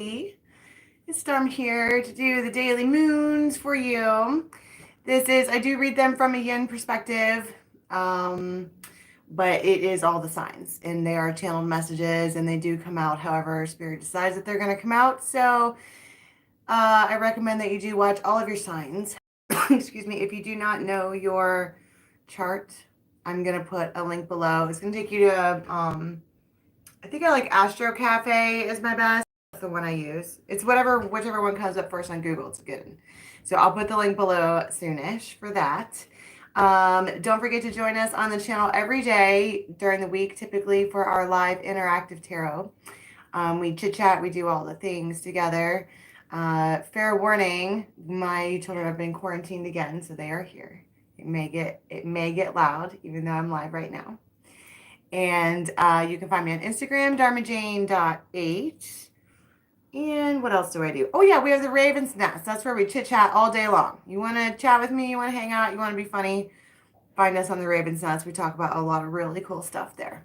It's Storm here to do the daily moons for you. I do read them from a yin perspective, but it is all the signs, and they are channeled messages, and they do come out however Spirit decides that they're going to come out. So I recommend that you do watch all of your signs. Excuse me. If you do not know your chart, I'm going to put a link below. It's going to take you to, I think I like Astro Cafe is my best. That's the one I use. It's whichever one comes up first on Google. It's good. So I'll put the link below soonish for that. Don't forget to join us on the channel every day during the week, typically for our live interactive tarot. We chit chat, we do all the things together. Fair warning, my children have been quarantined again, so they are here. It may get loud, even though I'm live right now. And you can find me on Instagram, dharmajane.8. And what else do I do? Oh yeah, we have the Raven's Nest. That's where we chit chat all day long. You want to chat with me? You want to hang out? You want to be funny? Find us on the Raven's Nest. We talk about a lot of really cool stuff there.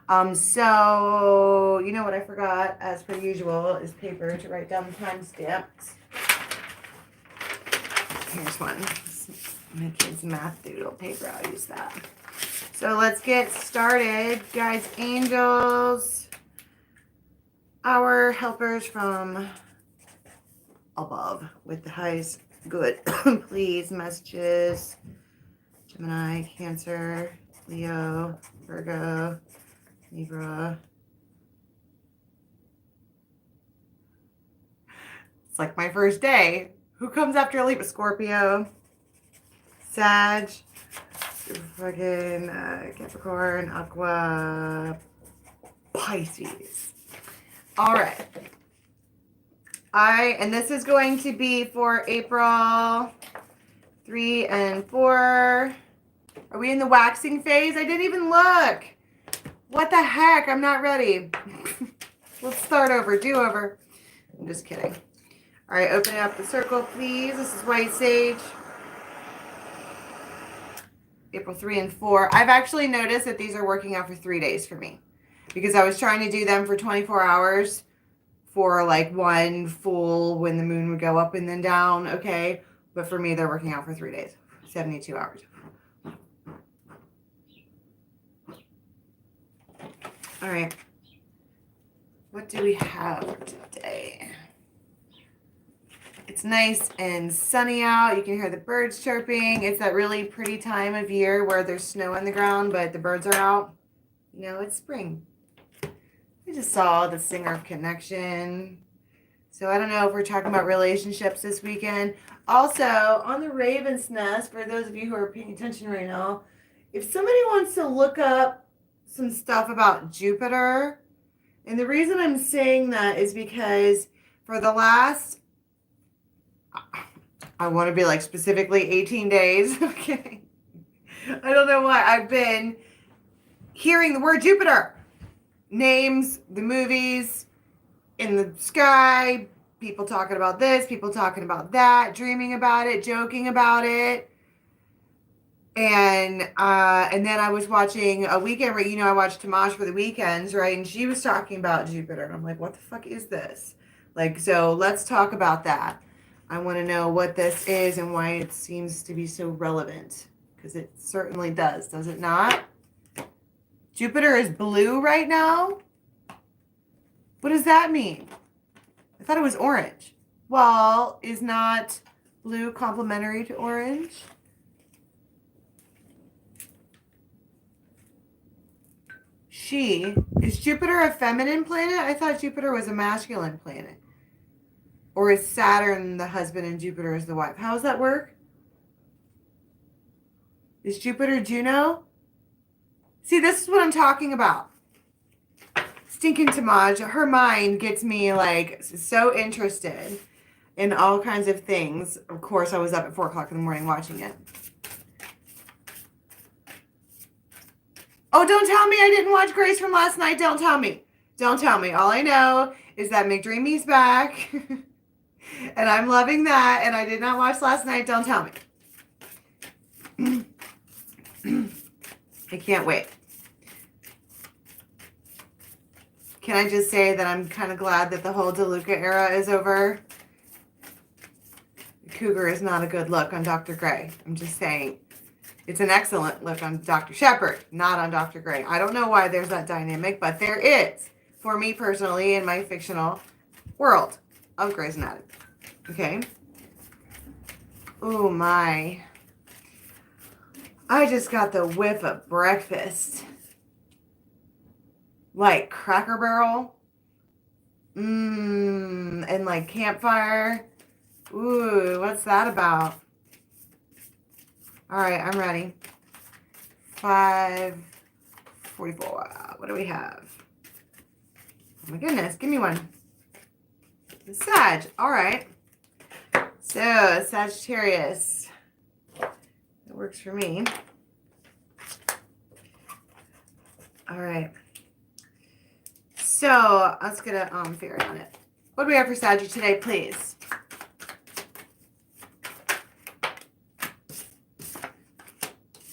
So you know what I forgot, as per usual, is paper to write down the timestamps. Here's one. My kid's math doodle paper. I'll use that. So let's get started. Guides, angels, our helpers from above with the highest good. Please, messages. Gemini, Cancer, Leo, Virgo, Libra. It's like my first day. Who comes after Libra? Scorpio, Sag, fucking Capricorn, Aqua, Pisces. All right. And this is going to be for April 3 and 4. Are we in the waxing phase? I didn't even look. What the heck? I'm not ready. Let's start over. Do over. I'm just kidding. All right, open up the circle, please. This is White Sage. April 3 and 4. I've actually noticed that these are working out for 3 days for me, because I was trying to do them for 24 hours for like one full when the moon would go up and then down. Okay. But for me, they're working out for 3 days, 72 hours. All right. What do we have today? It's nice and sunny out. You can hear the birds chirping. It's that really pretty time of year where there's snow on the ground, but the birds are out. You know, it's spring. I just saw the Singer of Connection. So I don't know if we're talking about relationships this weekend. Also, on the Raven's Nest, for those of you who are paying attention right now, if somebody wants to look up some stuff about Jupiter, and the reason I'm saying that is because for the last, I want to be like specifically 18 days. Okay. I don't know why. I've been hearing the word Jupiter. Names, the movies, in the sky, people talking about this, people talking about that, dreaming about it, joking about it. And then I was watching a weekend where, I watched Tamash for the weekends, right? And she was talking about Jupiter. And I'm like, what the fuck is this? Like, so let's talk about that. I want to know what this is and why it seems to be so relevant. Because it certainly does it not? Jupiter is blue right now? What does that mean? I thought it was orange. Well, is not blue complementary to orange? Is Jupiter a feminine planet? I thought Jupiter was a masculine planet. Or is Saturn the husband and Jupiter is the wife? How does that work? Is Jupiter Juno? See, this is what I'm talking about. Stinking Tamaj, her mind gets me like so interested in all kinds of things. Of course, I was up at 4 o'clock in the morning watching it. Oh, don't tell me I didn't watch Grace from last night. Don't tell me. Don't tell me. All I know is that McDreamy's back. And I'm loving that. And I did not watch last night. Don't tell me. I can't wait. Can I just say that I'm kind of glad that the whole DeLuca era is over? Cougar is not a good look on Dr. Gray. I'm just saying. It's an excellent look on Dr. Shepard, not on Dr. Gray. I don't know why there's that dynamic, but there is. For me personally, in my fictional world of Grey's Anatomy. Okay? Oh my. I just got the whiff of breakfast. Like Cracker Barrel. And like campfire. Ooh, what's that about? All right, I'm ready. 5:44. What do we have? Oh my goodness, give me one. The Sag. All right. So, Sagittarius. That works for me. All right. So, let's get a fairy on it. What do we have for Sag today, please?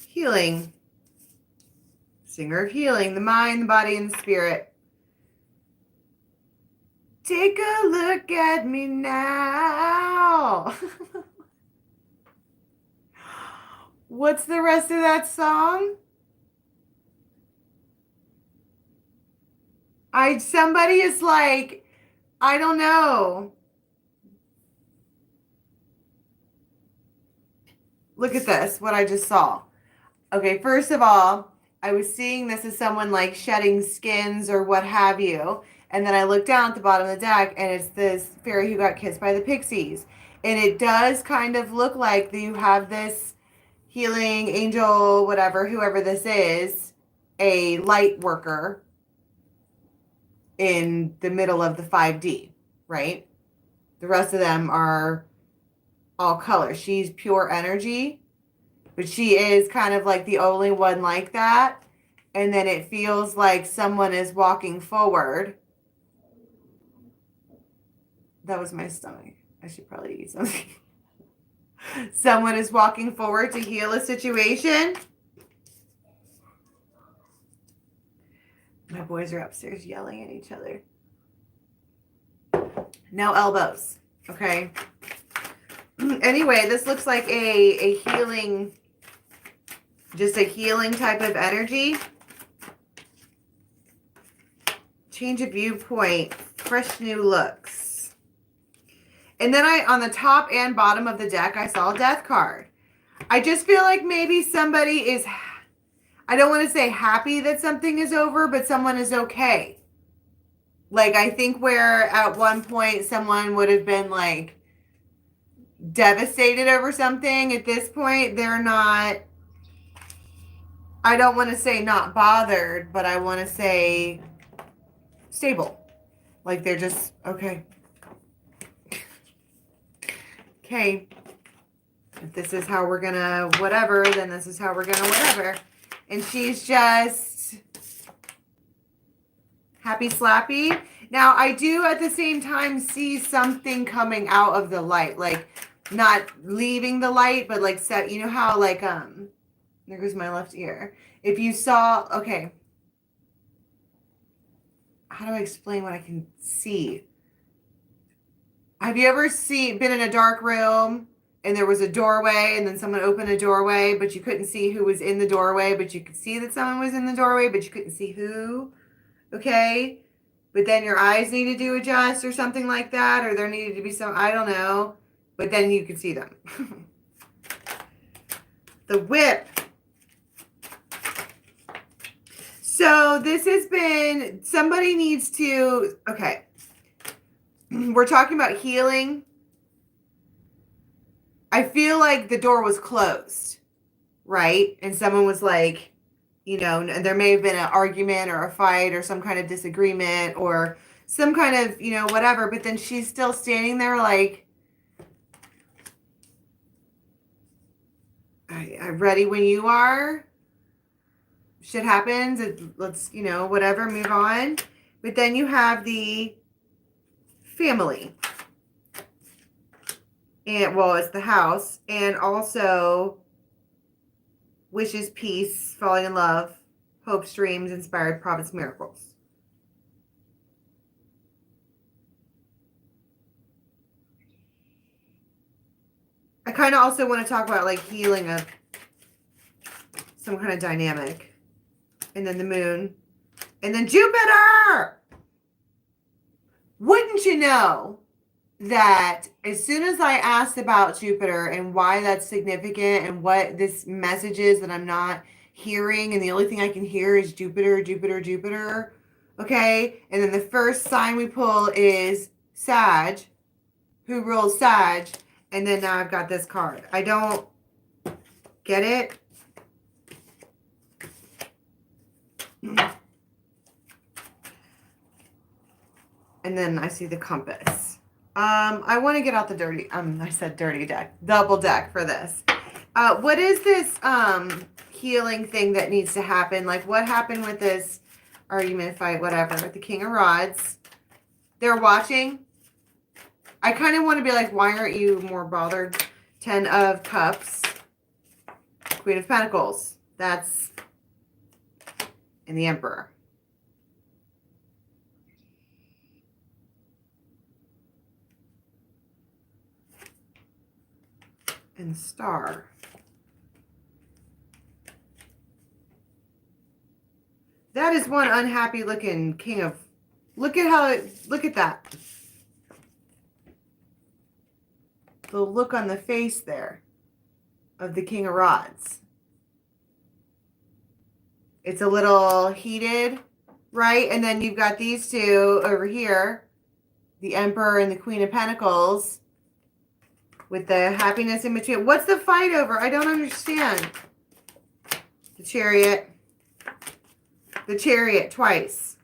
Healing. Singer of healing, the mind, the body, and the spirit. Take a look at me now. What's the rest of that song? Somebody is like, I don't know. Look at this, what I just saw. Okay, first of all, I was seeing this as someone like shedding skins or what have you. And then I looked down at the bottom of the deck and it's this fairy who got kissed by the pixies. And it does kind of look like that you have this healing angel, whatever, whoever this is, a light worker in the middle of the 5D, right? The rest of them are all color. She's pure energy, but she is kind of like the only one like that. And then it feels like someone is walking forward. That was my stomach. I should probably eat something. Someone is walking forward to heal a situation. My boys are upstairs yelling at each other. No elbows. Okay. Anyway, this looks like a healing, just a healing type of energy. Change of viewpoint. Fresh new looks. And then on the top and bottom of the deck, I saw a death card. I just feel like maybe somebody is, I don't want to say happy that something is over, but someone is okay. Like, I think where at one point someone would have been like devastated over something, at this point, they're not, I don't want to say not bothered, but I want to say stable. Like, they're just, okay. Okay, if this is how we're gonna whatever, then this is how we're gonna whatever. And she's just happy slappy. Now, I do at the same time see something coming out of the light, like not leaving the light, but like set, you know how like, there goes my left ear. If you saw, okay, how do I explain what I can see? Have you ever been in a dark room and there was a doorway and then someone opened a doorway, but you couldn't see who was in the doorway, but you could see that someone was in the doorway, but you couldn't see who? Okay. But then your eyes needed to adjust or something like that, or there needed to be some, I don't know, but then you could see them. The whip. So this has been, somebody needs to, okay. We're talking about healing. I feel like the door was closed, right? And someone was like, you know, there may have been an argument or a fight or some kind of disagreement or some kind of, you know, whatever. But then she's still standing there like, I'm ready when you are. Shit happens. Let's, you know, whatever, move on. But then you have the family. And, well, it's the house. And also wishes, peace, falling in love, hopes, dreams, inspired, prophets, miracles. kind of also want to talk about like healing of some kind of dynamic. And then the moon. And then Jupiter! Wouldn't you know that as soon as I asked about Jupiter and why that's significant and what this message is that I'm not hearing, and the only thing I can hear is Jupiter, Jupiter, Jupiter. Okay? And then the first sign we pull is Sag. Who rules Sag? And then now I've got this card. I don't get it. And then I see the compass. I want to get out the dirty, I said dirty deck, double deck for this. What is this healing thing that needs to happen? Like what happened with this argument, fight, whatever, with the King of Rods? They're watching. I kind of want to be like, why aren't you more bothered? 10 of Cups, Queen of Pentacles. That's, and the Emperor. And Star. That is one unhappy looking king of, look at how it, look at that. The look on the face there of the King of Rods. It's a little heated, right? And then you've got these two over here, the Emperor and the Queen of Pentacles, with the happiness in between. What's the fight over? I don't understand. The Chariot. The Chariot twice.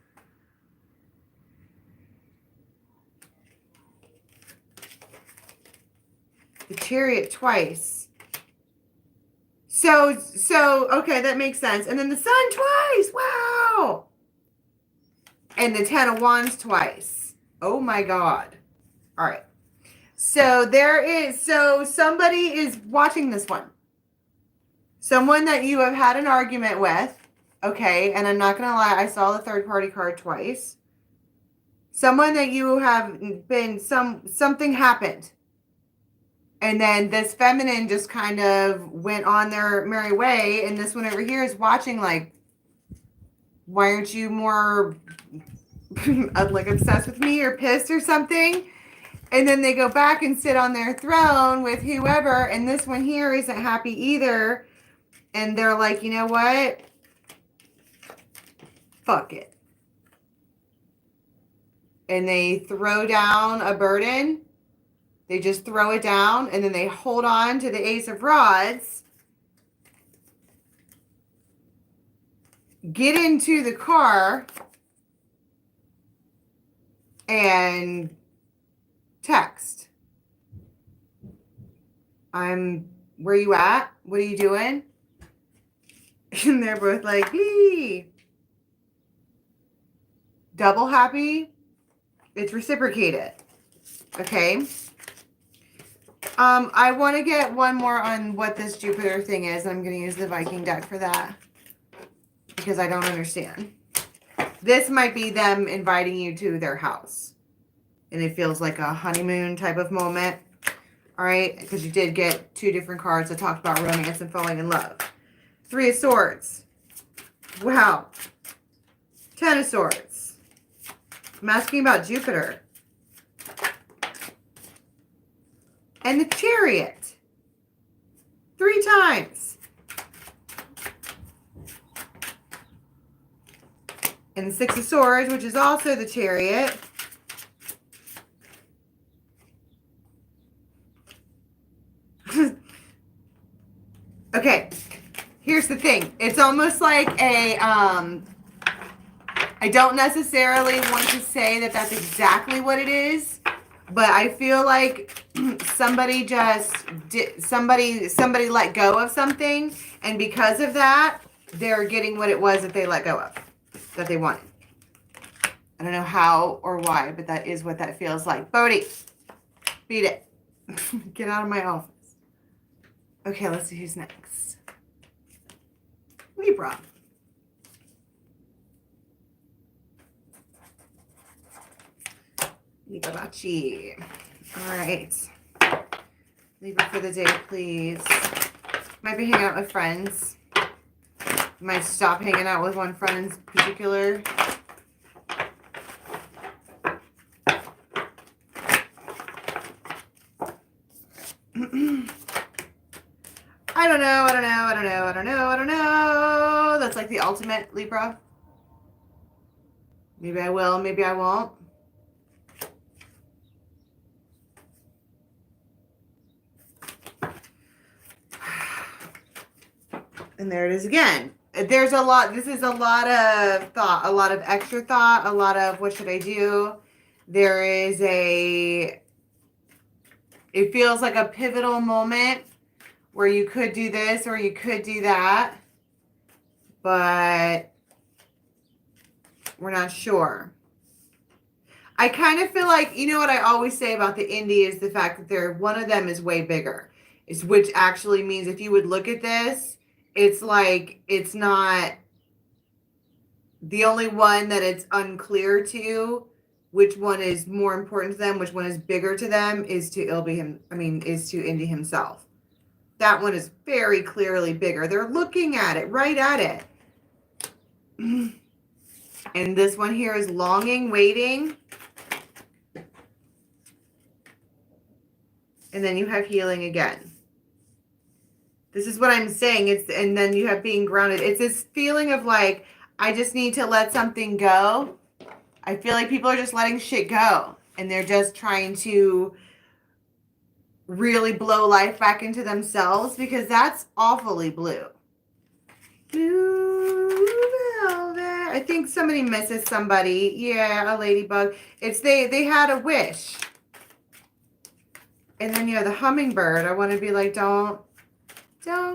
The Chariot twice. So, okay, that makes sense. And then the Sun twice. Wow. And the 10 of Wands twice. Oh my God. All right. So there is, so somebody is watching this one. Someone that you have had an argument with. Okay. And I'm not going to lie. I saw the third party card twice. Someone that you have been, something happened. And then this feminine just kind of went on their merry way. And this one over here is watching like, why aren't you more like obsessed with me or pissed or something? And then they go back and sit on their throne with whoever. And this one here isn't happy either. And they're like, you know what? Fuck it. And they throw down a burden. They just throw it down and then they hold on to the Ace of Rods. Get into the car and text. Where you at? What are you doing? And they're both like, "Hey." Double happy. It's reciprocated. Okay. I want to get one more on what this Jupiter thing is. I'm going to use the Viking deck for that because I don't understand. This might be them inviting you to their house. And it feels like a honeymoon type of moment. All right. Because you did get two different cards that talked about romance and falling in love. 3 of Swords. Wow. 10 of Swords. I'm asking about Jupiter. And the Chariot. 3 times. And the 6 of Swords, which is also the Chariot. Okay. Here's the thing. It's almost like a, I don't necessarily want to say that that's exactly what it is, but I feel like somebody just did, somebody let go of something, and because of that, they're getting what it was that they let go of, that they wanted. I don't know how or why, but that is what that feels like. Bodhi, beat it. Get out of my office. Okay, let's see who's next. Libra. Liberace. All right. Libra for the day, please. Might be hanging out with friends. Might stop hanging out with one friend in particular. I don't know. That's like the ultimate Libra. Maybe I will, maybe I won't. And there it is again. There's a lot. This is a lot of thought, a lot of extra thought, a lot of what should I do? There is it feels like a pivotal moment where you could do this or you could do that, but we're not sure. I kind of feel like, you know what I always say about the indie is the fact that one of them is way bigger, which actually means if you would look at this, it's like it's not the only one that it's unclear to which one is more important to them, which one is bigger to them is to Indy himself. That one is very clearly bigger. They're looking at it, right at it. And this one here is longing, waiting. And then you have healing again. This is what I'm saying. And then you have being grounded. It's this feeling of like, I just need to let something go. I feel like people are just letting shit go. And they're just trying to really blow life back into themselves because that's awfully blue. Blue velvet. I think somebody misses somebody. Yeah, a ladybug. They had a wish. And then you have the hummingbird. I want to be like, don't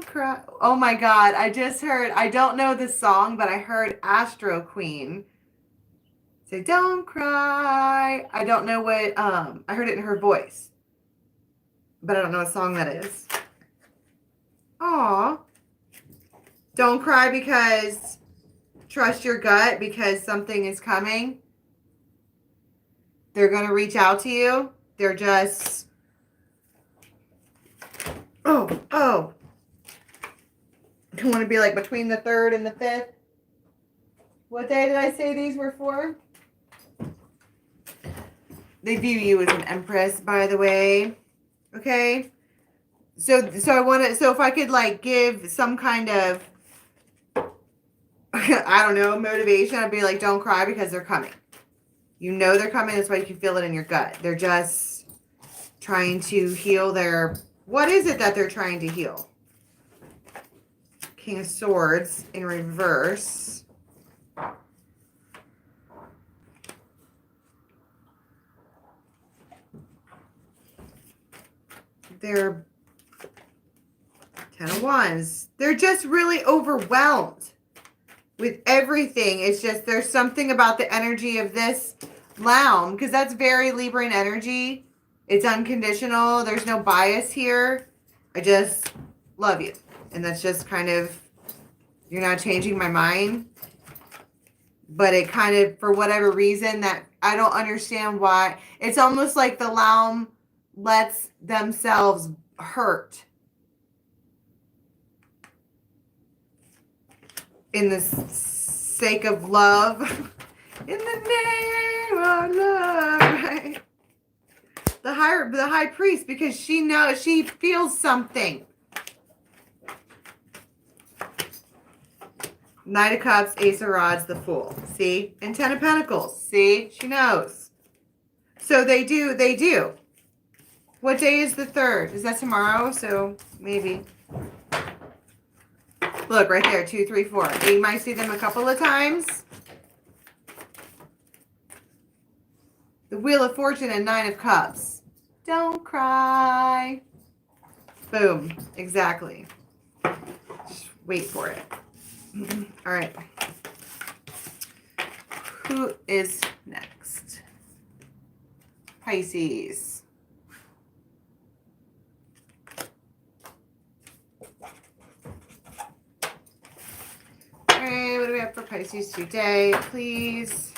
cry. Oh my God. I just heard, I don't know the song, but I heard Astro Queen say, don't cry. I don't know what, I heard it in her voice, but I don't know what song that is. Aw. Don't cry because trust your gut because something is coming. They're going to reach out to you. They're just, oh. I want to be like between the 3rd and the 5th. What day did I say these were for? They view you as an empress, by the way. Okay. So if I could like give some kind of, I don't know, motivation, I'd be like, don't cry because they're coming. You know they're coming. That's why you can feel it in your gut. They're just trying to heal what is it that they're trying to heal? King of Swords in reverse. They're 10 of Wands. They're just really overwhelmed with everything. It's just there's something about the energy of this Lounge, because that's very Libran energy. It's unconditional. There's no bias here. I just love you. And that's just kind of, you're not changing my mind. But it kind of, for whatever reason, that I don't understand why. It's almost like the Lounge lets themselves hurt in the sake of love. In the name of love, right? The high priest, because she knows, she feels something. Knight of Cups, Ace of Rods, the Fool. See? And 10 of Pentacles. See? She knows. So they do. What day is the 3rd? Is that tomorrow? So maybe. Look, right there. 2, 3, 4. You might see them a couple of times. The Wheel of Fortune and 9 of Cups. Don't cry. Boom. Exactly. Just wait for it. All right. Who is next? Pisces. All right. What do we have for Pisces today, please?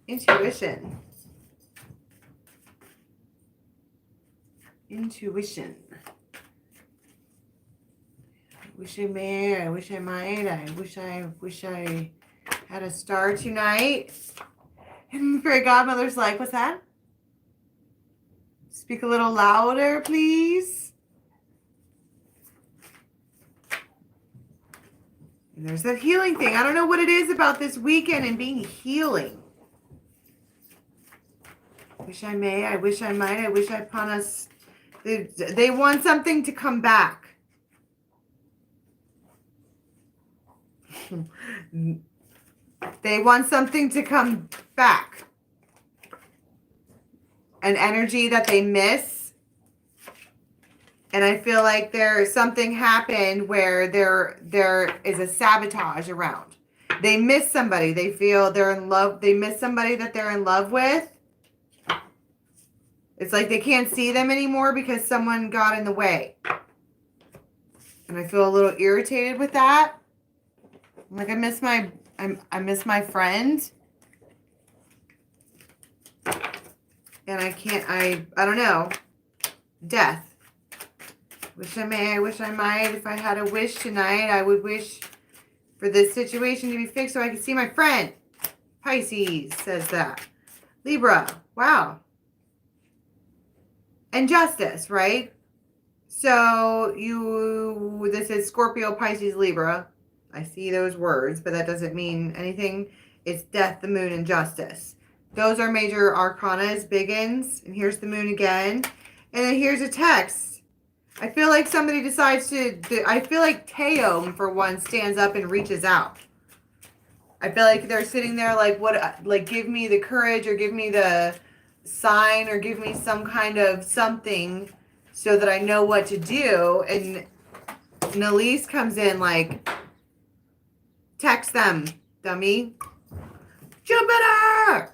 Intuition. Intuition. I wish I may, I wish I might, I wish I had a star tonight. And fairy godmother's like, what's that? Speak a little louder, please. And there's that healing thing. I don't know what it is about this weekend and being healing. Wish I may, I wish I might, I wish I upon us. They want something to come back. They want something to come back. An energy that they miss. And I feel like something happened where there is a sabotage around. They miss somebody. They feel they're in love. They miss somebody that they're in love with. It's like they can't see them anymore because someone got in the way. And I feel a little irritated with that. Like I miss my friend. And I don't know. Death. Wish I may, I wish I might. If I had a wish tonight, I would wish for this situation to be fixed so I could see my friend. Pisces says that. Libra. Wow. And justice, right? So this is Scorpio, Pisces, Libra. I see those words, but that doesn't mean anything. It's death, the moon, and justice. Those are major arcanas, big ends. And here's the moon again. And then here's a text. I feel like somebody decides I feel like Teo, for one, stands up and reaches out. I feel like they're sitting there like give me the courage or give me the sign or give me some kind of something so that I know what to do. And Nelise comes in like, text them, dummy. Jupiter!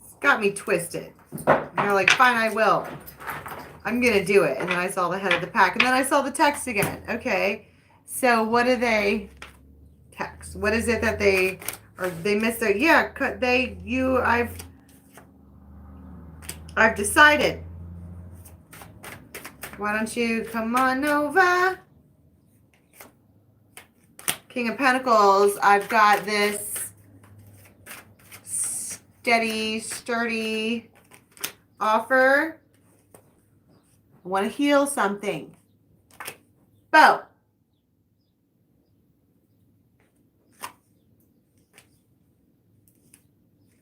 It's got me twisted. And they're like, fine, I will. I'm going to do it. And then I saw the head of the pack. And then I saw the text again. Okay. So what do they text? What is it that they missed their, yeah, I've decided. Why don't you come on over? King of Pentacles, I've got this steady, sturdy offer. I want to heal something. Bow.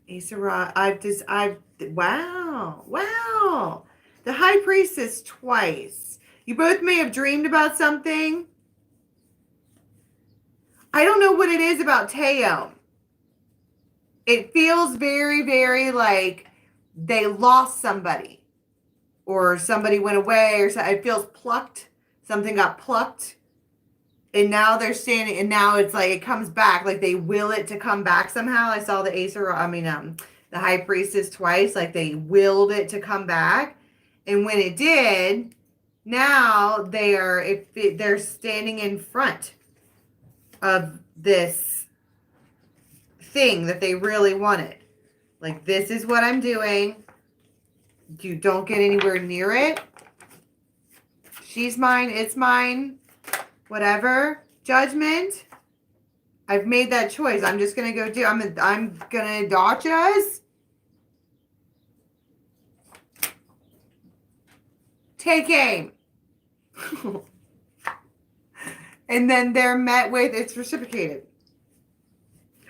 Ace of Rods. Wow. The High Priestess twice. You both may have dreamed about something. I don't know what it is about Teo. It feels very, very like they lost somebody. Or somebody went away. Or it feels plucked. Something got plucked. And now they're standing, and now it's like it comes back, like they will it to come back somehow. I saw the the High Priestess twice, like they willed it to come back. And when it did, now they're standing in front of this thing that they really wanted. Like, this is what I'm doing. You don't get anywhere near it. She's mine, it's mine. Whatever. Judgment. I've made that choice. I'm just going to go do. I'm going to dodge us. Take aim. And then they're met with, it's reciprocated.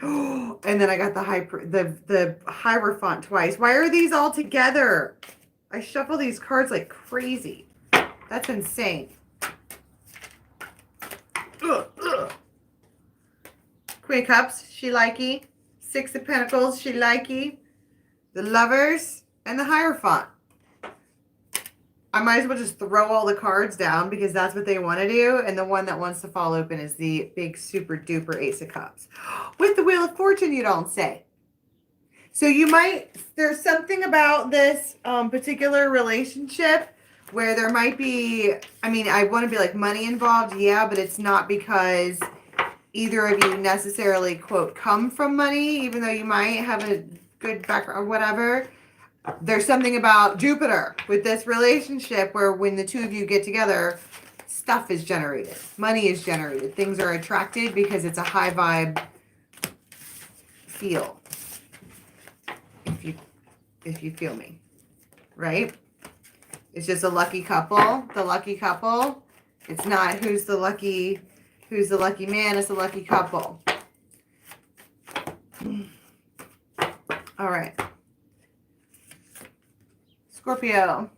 And then I got the Hierophant twice. Why are these all together? I shuffle these cards like crazy. That's insane. Queen of Cups, she likey. Six of Pentacles, she likey. The Lovers and the Hierophant. I might as well just throw all the cards down because that's what they want to do. And the one that wants to fall open is the big super duper Ace of Cups. With the Wheel of Fortune, you don't say. So there's something about this particular relationship where there might be, I want to be like money involved, yeah, but it's not because either of you necessarily, quote, come from money, even though you might have a good background or whatever. There's something about Jupiter with this relationship where when the two of you get together, stuff is generated. Money is generated. Things are attracted because it's a high vibe feel. If you feel me, right? It's just a lucky couple. The lucky couple. It's not who's the lucky man. It's a lucky couple. All right. Scorpio.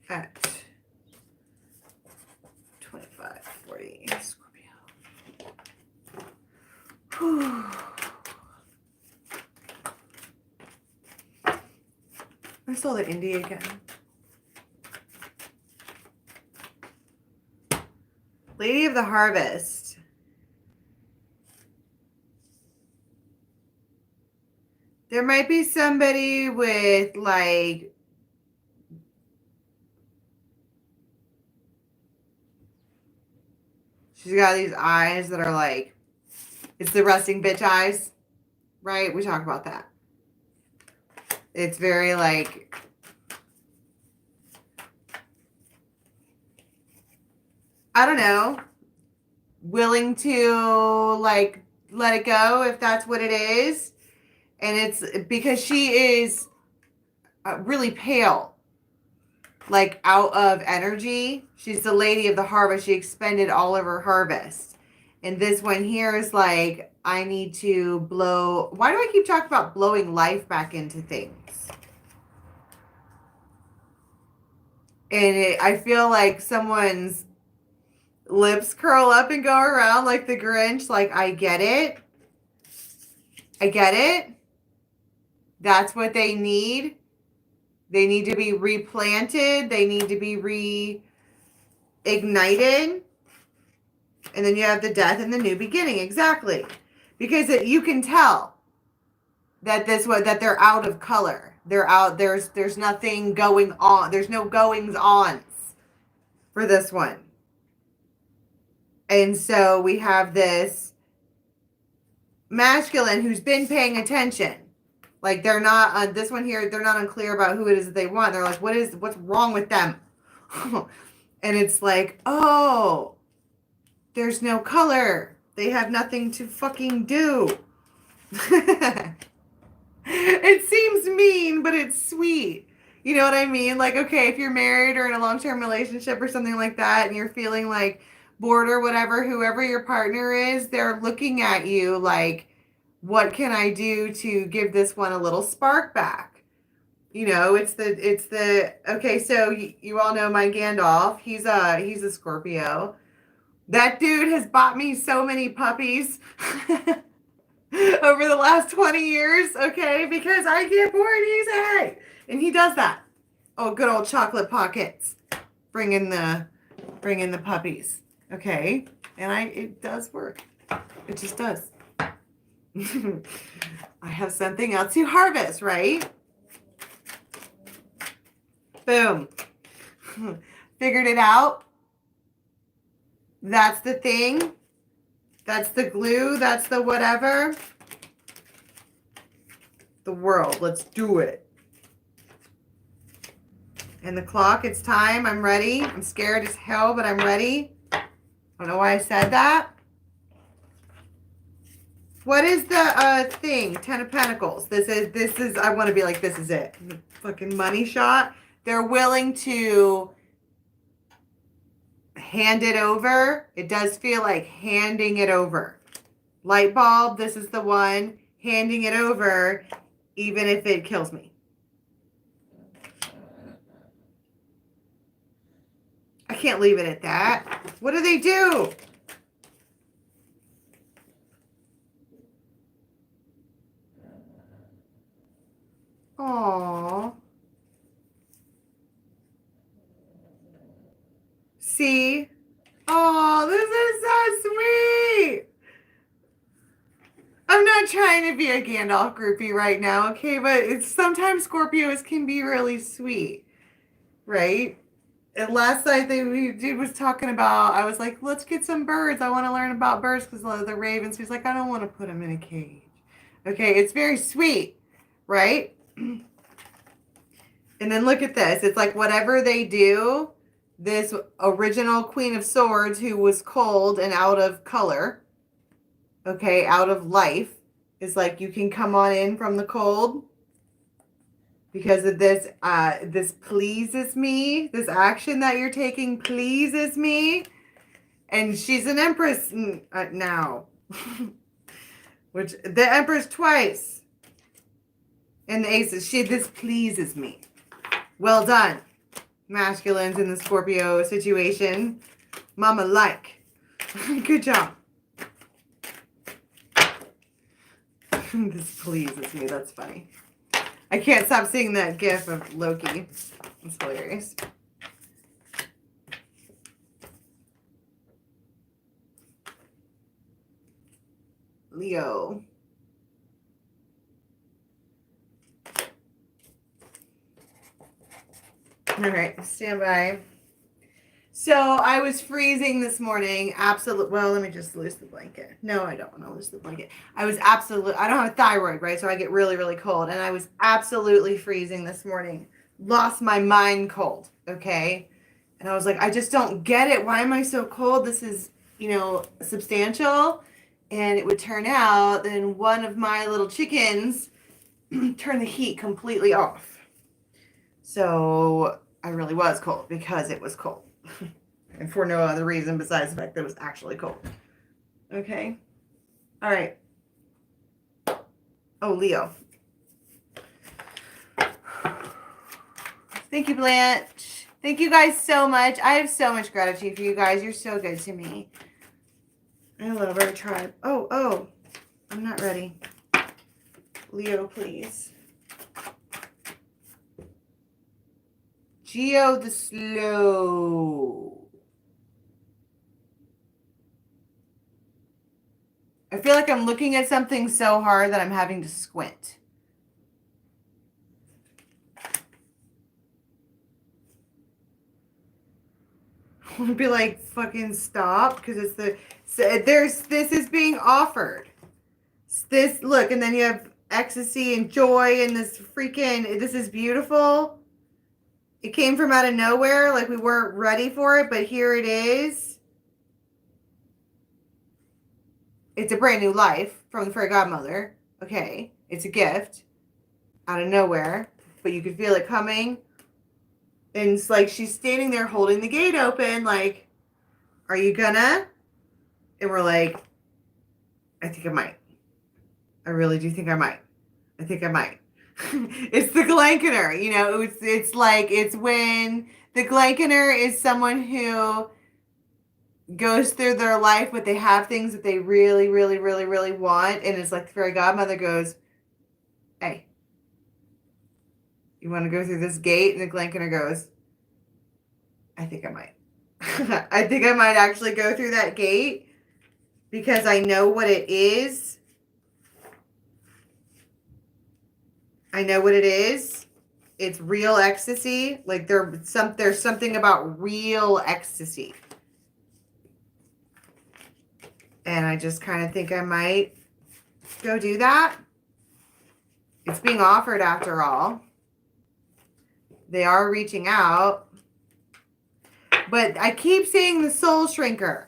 At 2540. Scorpio. Whew. I saw the indie again. Lady of the Harvest. There might be somebody with like she's got these eyes that are like, it's the resting bitch eyes, right? We talk about that. It's very like, I don't know, willing to like let it go if that's what it is. And it's because she is really pale, like out of energy. She's the lady of the harvest. She expended all of her harvest. And this one here is like, I need to blow. Why do I keep talking about blowing life back into things? And I feel like someone's lips curl up and go around like the Grinch. Like, I get it. I get it. That's what they need. They need to be replanted. They need to be reignited. And then you have the death and the new beginning. Exactly. Because you can tell that that they're out of color. They're out. There's nothing going on. There's no goings ons for this one. And so we have this masculine who's been paying attention. Like they're not this one here, they're not unclear about who it is that they want. They're like, what's wrong with them? And it's like, oh, there's no color. They have nothing to fucking do. It seems mean, but it's sweet. You know what I mean? Like, okay, if you're married or in a long-term relationship or something like that, and you're feeling like bored or whatever, whoever your partner is, they're looking at you like, what can I do to give this one a little spark back? You know, it's the okay, so you all know my Gandalf. He's a Scorpio. That dude has bought me so many puppies over the last 20 years, okay? Because I get bored easy. And he does that. Oh, good old chocolate pockets. Bring in the puppies. Okay? And it does work. It just does. I have something else to harvest, right? Boom. Figured it out. That's the thing. That's the glue. That's the whatever. The world. Let's do it. And the clock. It's time. I'm ready. I'm scared as hell, but I'm ready. I don't know why I said that. What is the thing? 10 of Pentacles. This is, I want to be like, this is it. Fucking money shot. They're willing to hand it over. It does feel like handing it over. Light bulb, this is the one. Handing it over, even if it kills me. I can't leave it at that. What do they do? Aww. See? Oh, this is so sweet. I'm not trying to be a Gandalf groupie right now, okay? But sometimes Scorpios can be really sweet, right? And last night, dude was talking about, I was like, let's get some birds. I want to learn about birds because the ravens. He's like, I don't want to put them in a cage. Okay, it's very sweet, right? And then look at this. It's like whatever they do, this original Queen of Swords who was cold and out of color, okay, out of life, is like, you can come on in from the cold because of this. This pleases me. This action that you're taking pleases me. And she's an Empress now. Which, the Empress twice. And the Aces. This pleases me. Well done, masculines in the Scorpio situation. Mama like. Good job. This pleases me. That's funny. I can't stop seeing that gif of Loki. It's hilarious. Leo. All right, stand by. So I was freezing this morning. Absolute. Well, let me just loose the blanket. No, I don't want to loose the blanket. I don't have a thyroid, right? So I get really, really cold. And I was absolutely freezing this morning. Lost my mind cold. Okay. And I was like, I just don't get it. Why am I so cold? This is, substantial. And it would turn out that one of my little chickens turned the heat completely off. So I really was cold because it was cold. And for no other reason besides the fact that it was actually cold. Okay. All right. Oh, Leo. Thank you, Blanche. Thank you guys so much. I have so much gratitude for you guys. You're so good to me. I love our tribe. Oh. I'm not ready. Leo, please. Geo the Slow. I feel like I'm looking at something so hard that I'm having to squint. I want to be like, fucking stop, because this is being offered. This, look, and then you have ecstasy and joy and this is beautiful. It came from out of nowhere, like we weren't ready for it, but here it is. It's a brand new life from the Fairy Godmother. Okay, it's a gift out of nowhere, but you can feel it coming. And it's like she's standing there holding the gate open, like, are you gonna? And we're like, I think I might. I really do think I might. I think I might. It's the Glankener, it's when the Glankener is someone who goes through their life, but they have things that they really, really, really, really want. And it's like the Fairy Godmother goes, hey, you want to go through this gate? And the Glankener goes, I think I might. I think I might actually go through that gate because I know what it is. I know what it is. It's real ecstasy. Like there's something about real ecstasy. And I just kind of think I might go do that. It's being offered after all. They are reaching out. But I keep seeing the soul shrinker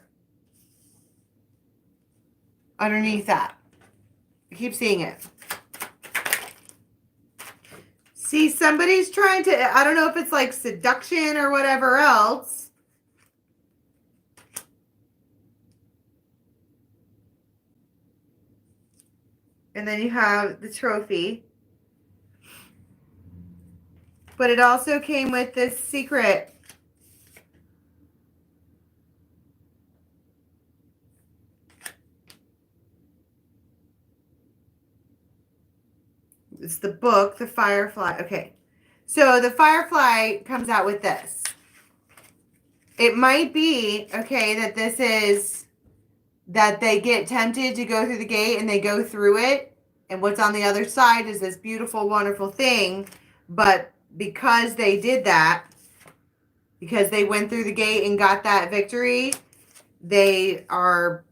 underneath that. I keep seeing it. See, somebody's trying to, I don't know if it's like seduction or whatever else. And then you have the trophy. But it also came with this secret. It's the book, The Firefly. Okay. So the Firefly comes out with this. It might be, okay, that they get tempted to go through the gate and they go through it. And what's on the other side is this beautiful, wonderful thing. But because they did that, because they went through the gate and got that victory, they are,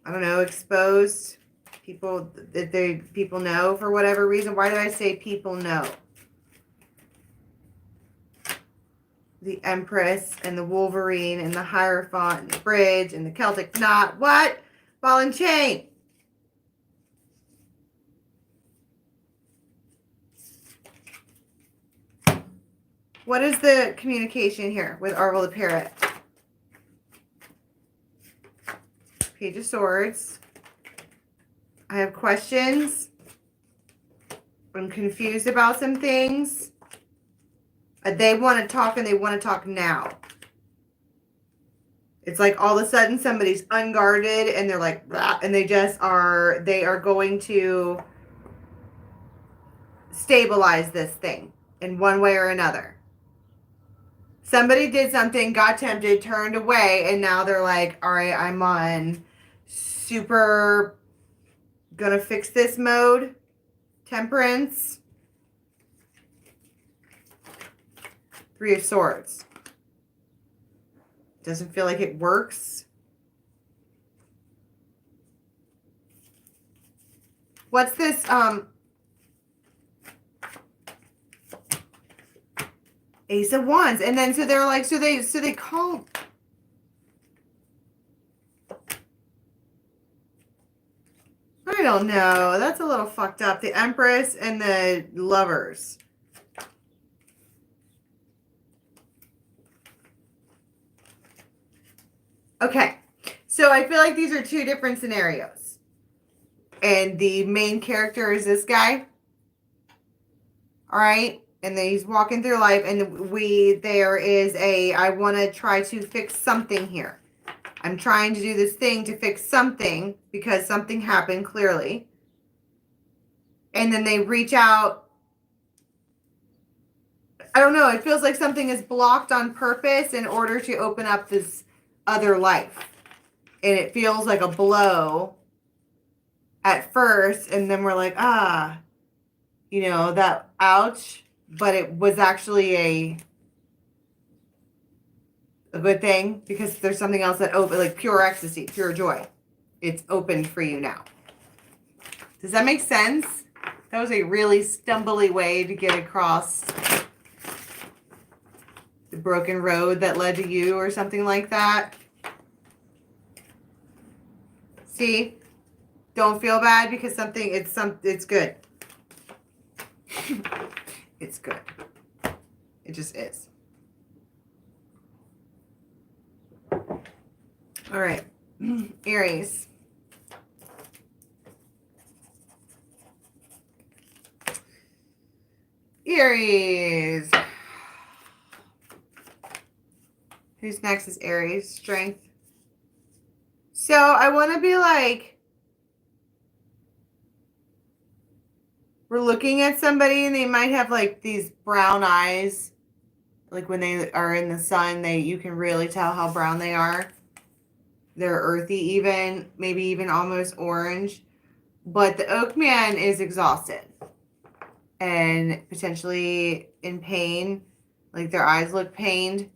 I don't know, exposed. People that people know for whatever reason. Why did I say people know? The Empress and the Wolverine and the Hierophant and the Bridge and the Celtic Knot. What? Ball and chain. What is the communication here with Arvel the Parrot? Page of Swords. I have questions. I'm confused about some things. They want to talk and they want to talk now. It's like all of a sudden somebody's unguarded and they're like, blah, and they are going to stabilize this thing in one way or another. Somebody did something, got tempted, turned away, and now they're like, all right, I'm on super gonna fix this mode. Temperance. Three of Swords. Doesn't feel like it works. What's this? Ace of Wands. And then so they're like, so they call. I don't know. That's a little fucked up. The Empress and the Lovers. Okay. So I feel like these are two different scenarios. And the main character is this guy. All right. And then he's walking through life, and I want to try to fix something here. I'm trying to do this thing to fix something because something happened clearly. And then they reach out. I don't know. It feels like something is blocked on purpose in order to open up this other life. And it feels like a blow at first. And then we're like, that ouch. But it was actually a good thing because there's something else that opened, like pure ecstasy, pure joy. It's opened for you now. Does that make sense? That was a really stumbly way to get across the broken road that led to you or something like that. See? Don't feel bad because it's good. It's good. It just is. All right. Aries. Aries. Who's next is Aries. Strength. So I want to be like, we're looking at somebody and they might have like these brown eyes. Like when they are in the sun, you can really tell how brown they are. They're earthy even, maybe even almost orange. But the Oak Man is exhausted and potentially in pain. Like their eyes look pained.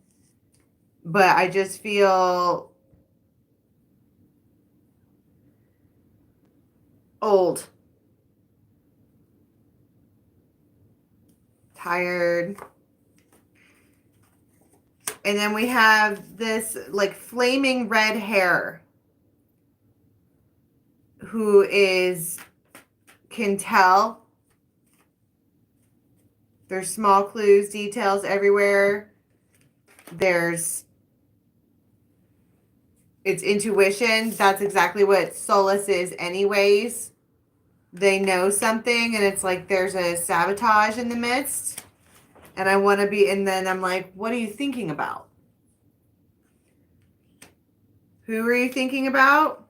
But I just feel old. Tired. And then we have this like flaming red hair who can tell. There's small clues, details everywhere. It's intuition. That's exactly what Solace is anyways. They know something and it's like there's a sabotage in the midst. And I want to be, and then I'm like, what are you thinking about? Who are you thinking about?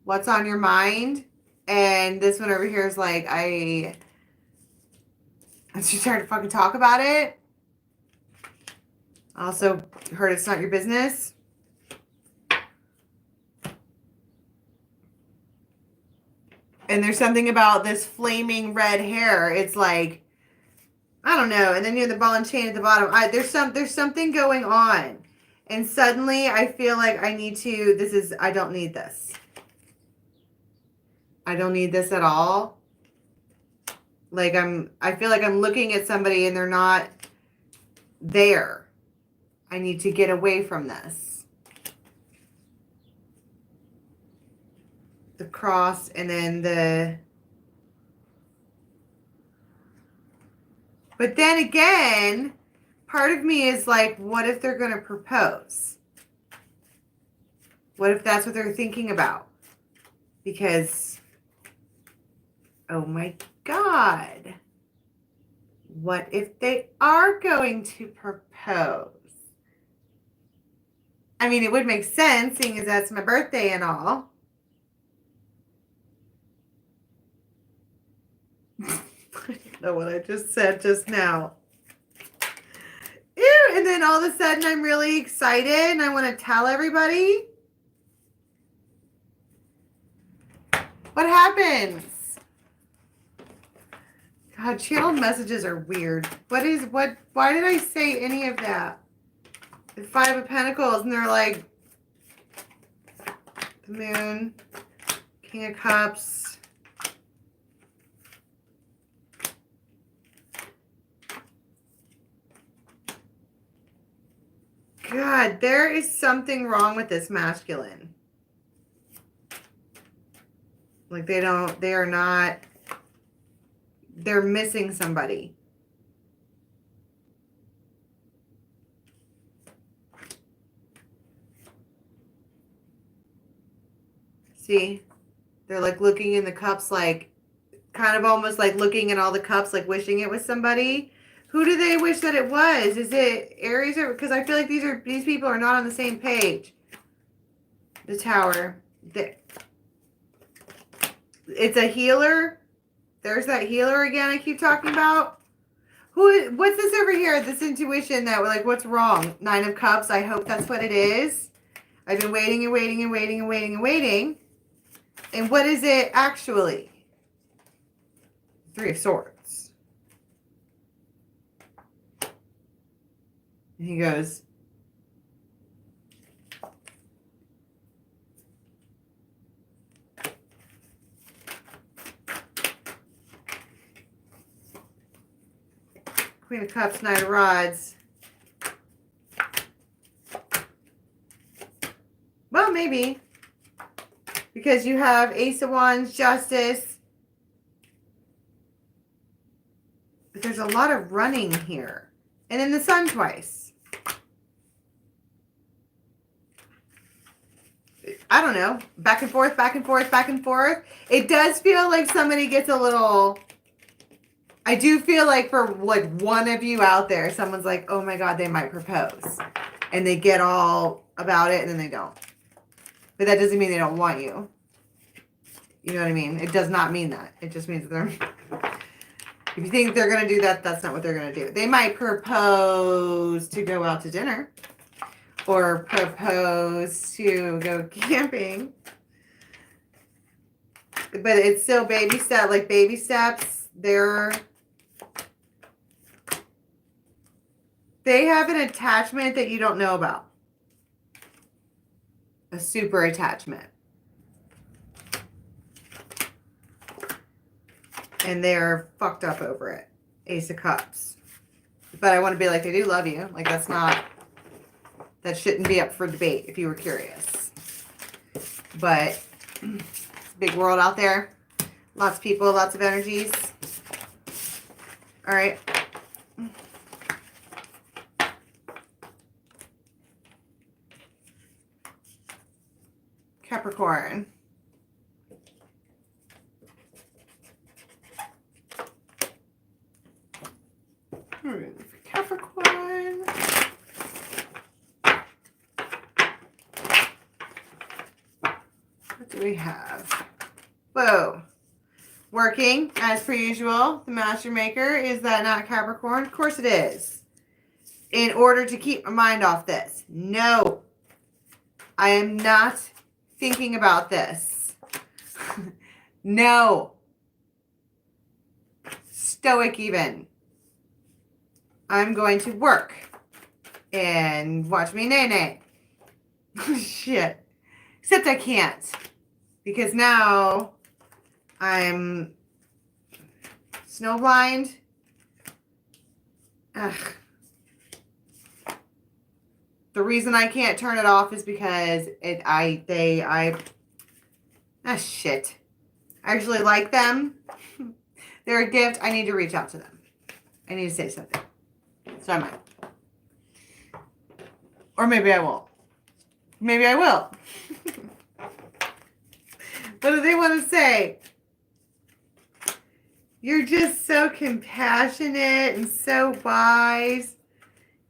What's on your mind? And this one over here is like, I'm just trying to fucking talk about it. I also heard it's not your business. And there's something about this flaming red hair. It's like, I don't know. And then you have the ball and chain at the bottom. There's something going on. And suddenly I feel like I don't need this. I don't need this at all. Like I feel like I'm looking at somebody and they're not there. I need to get away from this. The cross and then the... But then again, part of me is like, what if they're going to propose? What if that's what they're thinking about? Because, oh my God, what if they are going to propose? I mean, it would make sense, seeing as that's my birthday and all. I don't know what I just said just now. Ew, and then all of a sudden I'm really excited and I want to tell everybody. What happens? God, channeled messages are weird. Why did I say any of that? The Five of Pentacles, and they're like the Moon, King of Cups. God, there is something wrong with this masculine. Like they're missing somebody. See, they're like looking in the cups, like kind of almost like looking in all the cups, like wishing it was somebody. Who do they wish that it was? Is it Aries? Or because I feel like these people are not on the same page. The Tower. It's a healer. There's that healer again I keep talking about. What's this over here? This intuition that we're like, what's wrong? Nine of Cups. I hope that's what it is. I've been waiting and waiting and waiting and waiting and waiting. And what is it actually? Three of Swords. And he goes, Queen of Cups, Knight of Rods. Well, maybe. Because you have Ace of Wands, Justice. But there's a lot of running here. And then the Sun twice. I don't know. Back and forth, back and forth, back and forth. It does feel like somebody gets a little... I do feel like for like one of you out there, someone's like, oh my God, they might propose. And they get all about it and then they don't. But that doesn't mean they don't want you. You know what I mean? It does not mean that. It just means that they're... If you think they're going to do that, that's not what they're going to do. They might propose to go out to dinner. Or propose to go camping. But it's still baby step, like baby steps. They have an attachment that you don't know about. A super attachment. And they're fucked up over it. Ace of Cups. But I want to be like, they do love you. Like, that's not... That shouldn't be up for debate if you were curious. But it's a big world out there. Lots of people, lots of energies. All right. Capricorn. All right, Capricorn. What do we have? Whoa. Working, as per usual. The Master Maker. Is that not Capricorn? Of course it is. In order to keep my mind off this. No. I am not thinking about this. No. Stoic even. I'm going to work. And watch me nay-nay. Shit. Except I can't. Because now I'm snowblind. Ugh. The reason I can't turn it off is because shit. I actually like them. They're a gift. I need to reach out to them. I need to say something. So I might. Or maybe I won't. Maybe I will. What do they want to say? You're just so compassionate and so wise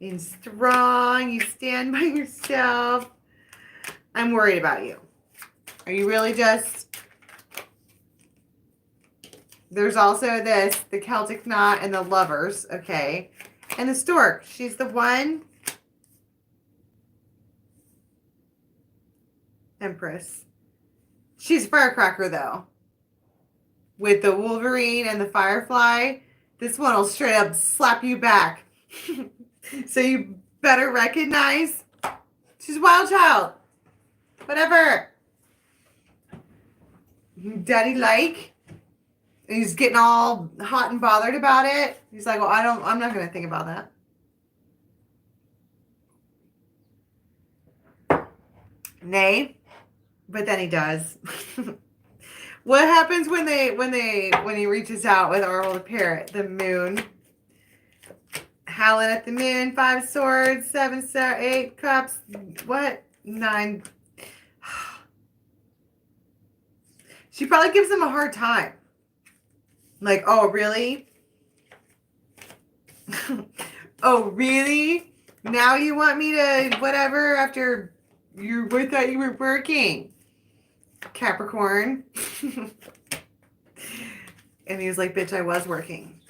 and strong. You stand by yourself. I'm worried about you. Are you really just... There's also this, the Celtic knot and the lovers, okay? And the stork. She's the one. Empress. She's a firecracker, though. With the Wolverine and the Firefly, this one will straight up slap you back. So you better recognize she's a wild child. Whatever. Daddy like. And he's getting all hot and bothered about it. He's like, well, I'm not going to think about that. Nay. But then he does. What happens when he reaches out with Orwell the parrot? The moon. Howling at the moon. 5 swords. 7 8 cups. What? 9. She probably gives him a hard time. Like, oh, really? Oh, really? Now you want me to whatever after you thought you were working? Capricorn. And he was like, bitch, I was working.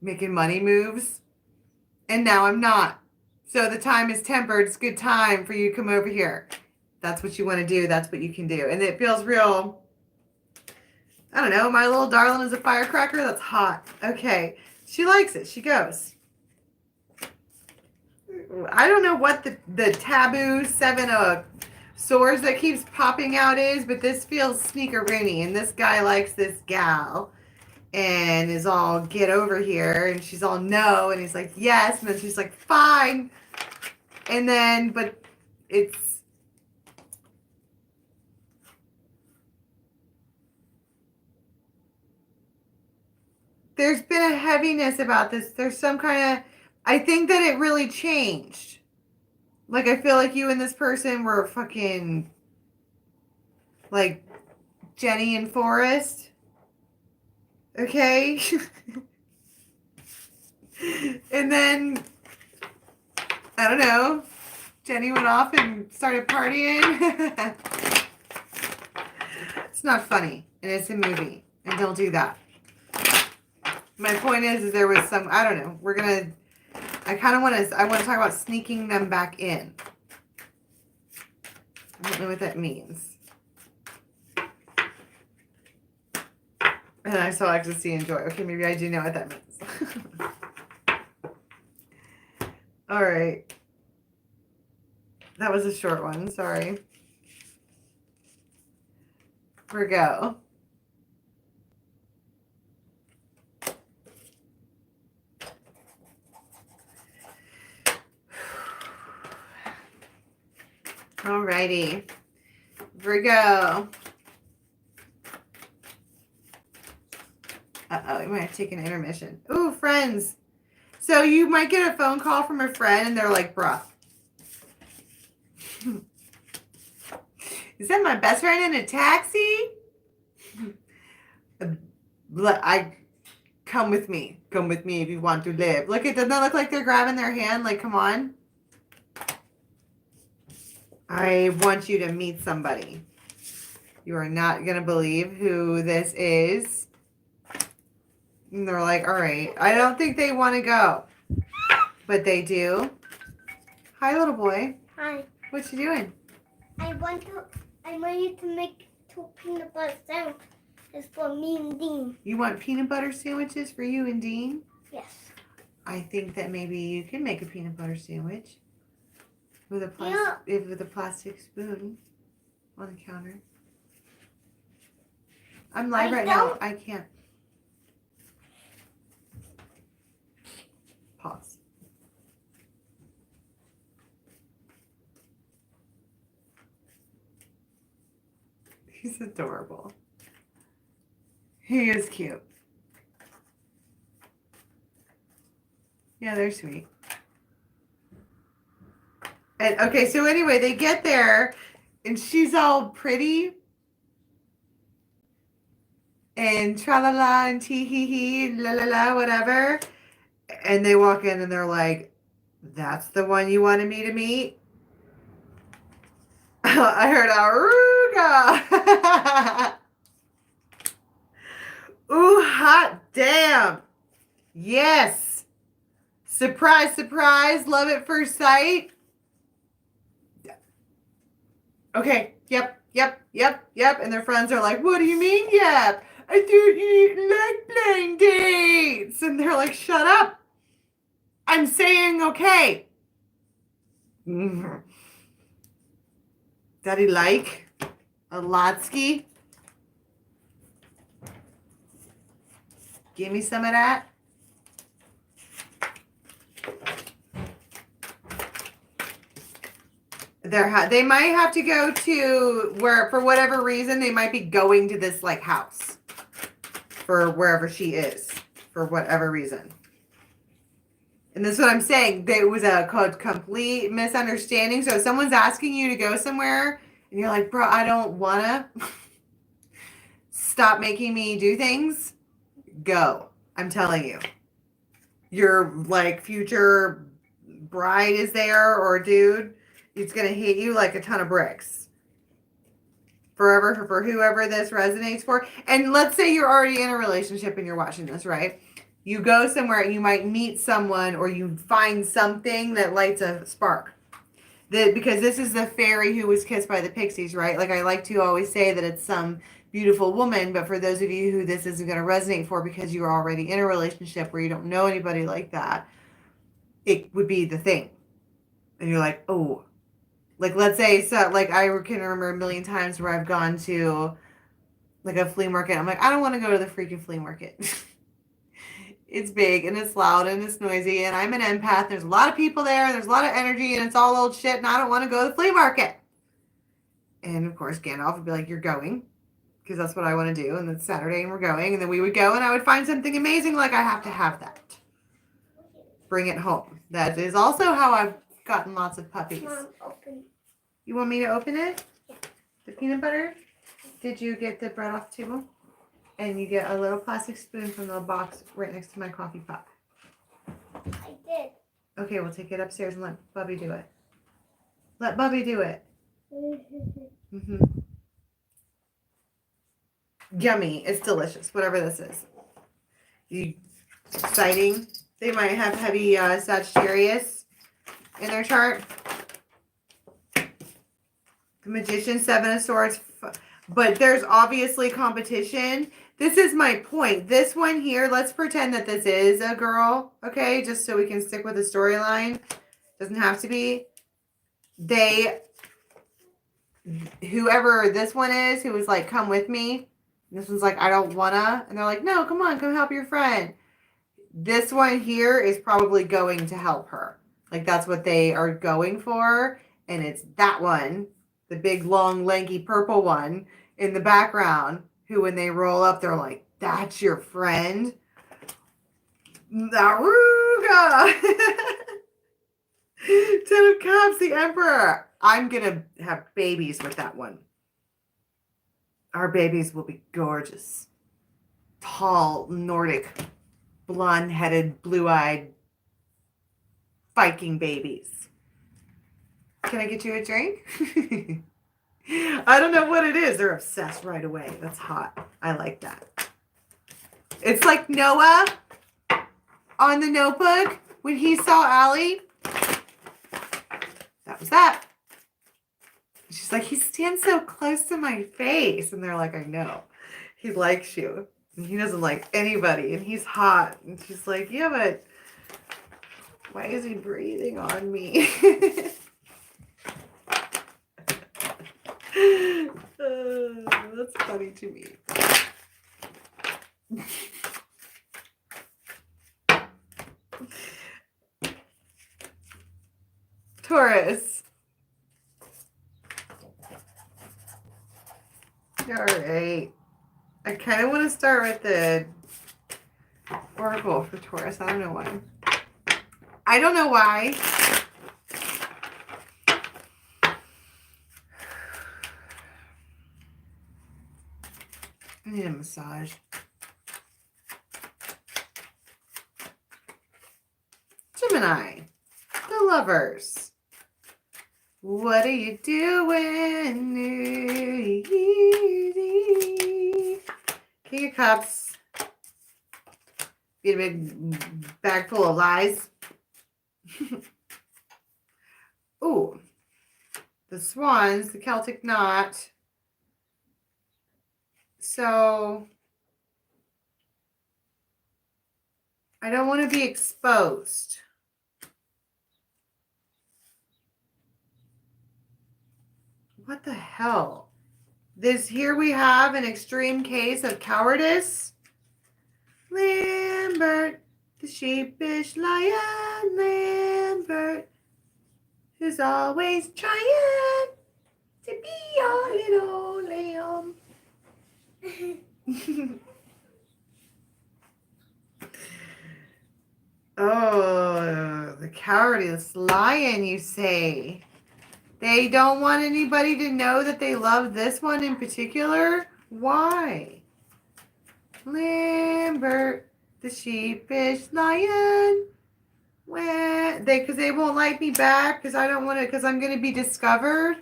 Making money moves. And now I'm not. So the time is tempered. It's a good time for you to come over here. That's what you want to do. That's what you can do. And it feels real. I don't know. My little darling is a firecracker. That's hot. Okay. She likes it. She goes. I don't know what the taboo 7 of swords that keeps popping out is, but this feels sneaker-rooney. And this guy likes this gal. And is all, get over here. And she's all, no. And he's like, yes. And then she's like, fine. And then, but it's, there's been a heaviness about this. There's some kind of, I think that it really changed. Like, I feel like you and this person were fucking, like, Jenny and Forrest. Okay? And then, I don't know, Jenny went off and started partying. It's not funny. And it's a movie. And don't do that. My point is there was some, I don't know, I want to talk about sneaking them back in. I don't know what that means. And I saw ecstasy and joy. Okay, maybe I do know what that means. All right. That was a short one. Sorry. Virgo. Alrighty. Virgo. Uh-oh, we might have to take an intermission. Ooh, friends. So you might get a phone call from a friend and they're like, bruh. Is that my best friend in a taxi? Come with me. Come with me if you want to live. Look, it doesn't that look like they're grabbing their hand? Like, come on. I want you to meet somebody. You are not going to believe who this is. And they're like, all right. I don't think they want to go. But they do. Hi, little boy. Hi. What you doing? I want you to make 2 peanut butter sandwiches for me and Dean. You want peanut butter sandwiches for you and Dean? Yes. I think that maybe you can make a peanut butter sandwich with a plastic spoon on the counter. I'm live right now. I can't. Pause. He's adorable. He is cute. Yeah, they're sweet. And okay, so anyway, they get there and she's all pretty and tra-la-la and tee-hee-hee, la-la-la, whatever. And they walk in and they're like, that's the one you wanted me to meet? I heard Aruga. Ooh, hot damn. Yes. Surprise, surprise. Love at first sight. Okay. Yep. And their friends are like, what do you mean, yep? I thought you like blind dates. And they're like, shut up. I'm saying okay. Daddy like a Lotsky? Give me some of that. They might have to go to where, for whatever reason, they might be going to this like house for wherever she is for whatever reason. And this is what I'm saying. There was a complete misunderstanding. So if someone's asking you to go somewhere and you're like, bro, I don't want to stop making me do things, go. I'm telling you. Your like future bride is there or dude. It's going to hit you like a ton of bricks. Forever for whoever this resonates for. And let's say you're already in a relationship and you're watching this, right? You go somewhere and you might meet someone or you find something that lights a spark. Because this is the fairy who was kissed by the pixies, right? Like I like to always say that it's some beautiful woman, but for those of you who this isn't going to resonate for because you're already in a relationship where you don't know anybody like that, it would be the thing. And you're like, oh, like let's say, so like I can remember a million times where I've gone to like a flea market. I'm like, I don't want to go to the freaking flea market. It's big and it's loud and it's noisy and I'm an empath. There's a lot of people there and there's a lot of energy and it's all old shit and I don't want to go to the flea market. And of course, Gandalf would be like, you're going because that's what I want to do. And it's Saturday and we're going. And then we would go and I would find something amazing. Like I have to have that. Bring it home. That is also how I've gotten lots of puppies. Mom, open. You want me to open it? Yeah. The peanut butter? Did you get the bread off the table? And you get a little plastic spoon from the box right next to my coffee pot. I did. Okay, we'll take it upstairs and let Bubby do it. Let Bubby do it. Yummy. It's delicious. Whatever this is. Exciting. They might have heavy Sagittarius in their chart. The Magician, Seven of Swords. But there's obviously competition. This is my point. This one here, let's pretend that this is a girl, okay? Just so we can stick with the storyline. Doesn't have to be. Whoever this one is, who was like, come with me. This one's like, I don't wanna. And they're like, no, come on, come help your friend. This one here is probably going to help her. Like that's what they are going for. And it's that one, the big, long, lanky purple one in the background, who when they roll up, they're like, that's your friend? Aruga! Ten of Cups, the Emperor. I'm going to have babies with that one. Our babies will be gorgeous. Tall, Nordic, blonde-headed, blue-eyed Viking babies. Can I get you a drink? I don't know what it is. They're obsessed right away. That's hot. I like that. It's like Noah on The Notebook when he saw Allie. That was that. She's like, he stands so close to my face. And they're like, I know. He likes you. And he doesn't like anybody. And he's hot. And she's like, yeah, but why is he breathing on me? That's funny to me. Taurus. All right. I kind of want to start with the Oracle for Taurus. I don't know why. I don't know why. I need a massage. Gemini. The Lovers. What are you doing? King of Cups. Get a big bag full of lies. Ooh. The Swans, the Celtic Knot. So I don't want to be exposed. What the hell? Here we have an extreme case of cowardice. Lambert, the sheepish lion, Lambert, who's always trying to be your little lamb. Oh, the cowardice lion, you say? They don't want anybody to know that they love this one in particular? Why? Lambert, the sheepish lion. Because they won't like me back, because I don't want to, because I'm going to be discovered.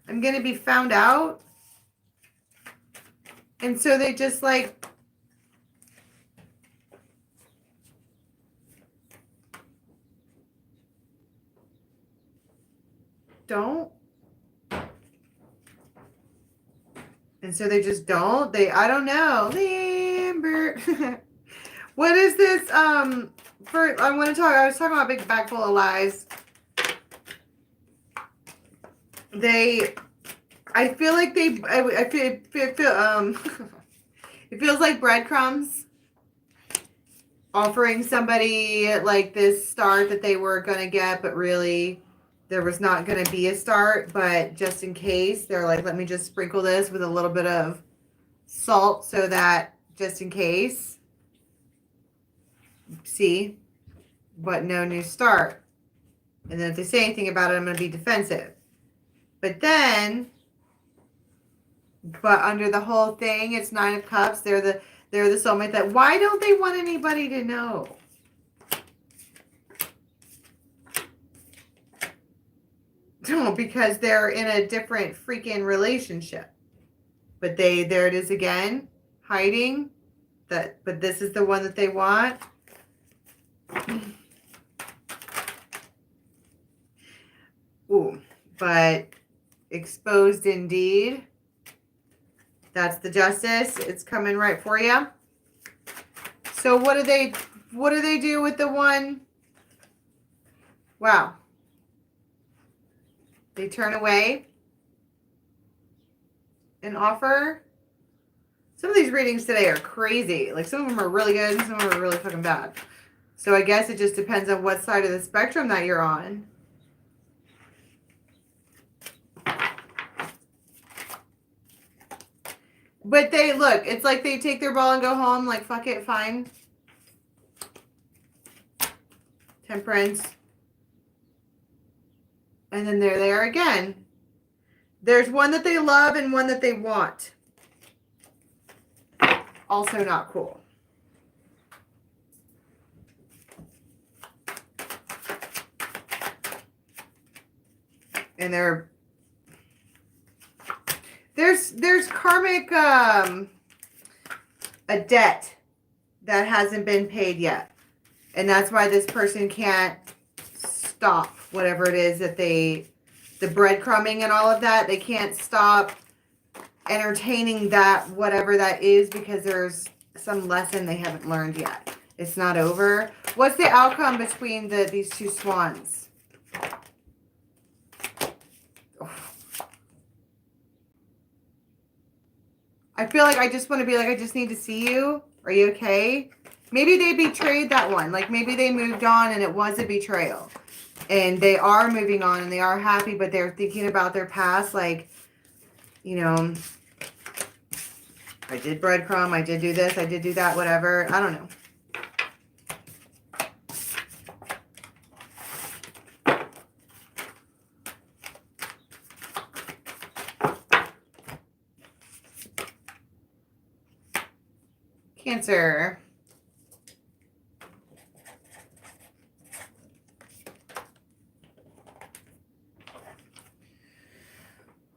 I'm going to be found out. And so they just like, don't. And so they just don't. I don't know. Lambert. What is this? I was talking about Big Bag Full of Lies. I feel like it feels like breadcrumbs offering somebody like this start that they were going to get, but really there was not going to be a start, but just in case they're like, let me just sprinkle this with a little bit of salt so that just in case, see, but no new start. And then if they say anything about it, I'm going to be defensive. But under the whole thing, it's Nine of Cups. They're the soulmate that, why don't they want anybody to know? No, because they're in a different freaking relationship. But there it is again, hiding that, but this is the one that they want. Ooh, but exposed indeed. That's the Justice. It's coming right for you. So what do they do with the one? Wow. They turn away an offer. Some of these readings today are crazy. Like some of them are really good and some of them are really fucking bad. So I guess it just depends on what side of the spectrum that you're on. But it's like they take their ball and go home, like, fuck it, fine. Temperance. And then they're there again. There's one that they love and one that they want. Also not cool. And there's karmic a debt that hasn't been paid yet. And that's why this person can't stop whatever it is that the breadcrumbing and all of that. They can't stop entertaining that, whatever that is, because there's some lesson they haven't learned yet. It's not over. What's the outcome between these two swans? I feel like I just want to be like, I just need to see you. Are you okay? Maybe they betrayed that one. Like maybe they moved on and it was a betrayal. And they are moving on and they are happy, but they're thinking about their past. Like, you know, I did breadcrumb, I did do this, I did do that, whatever. I don't know. Cancer.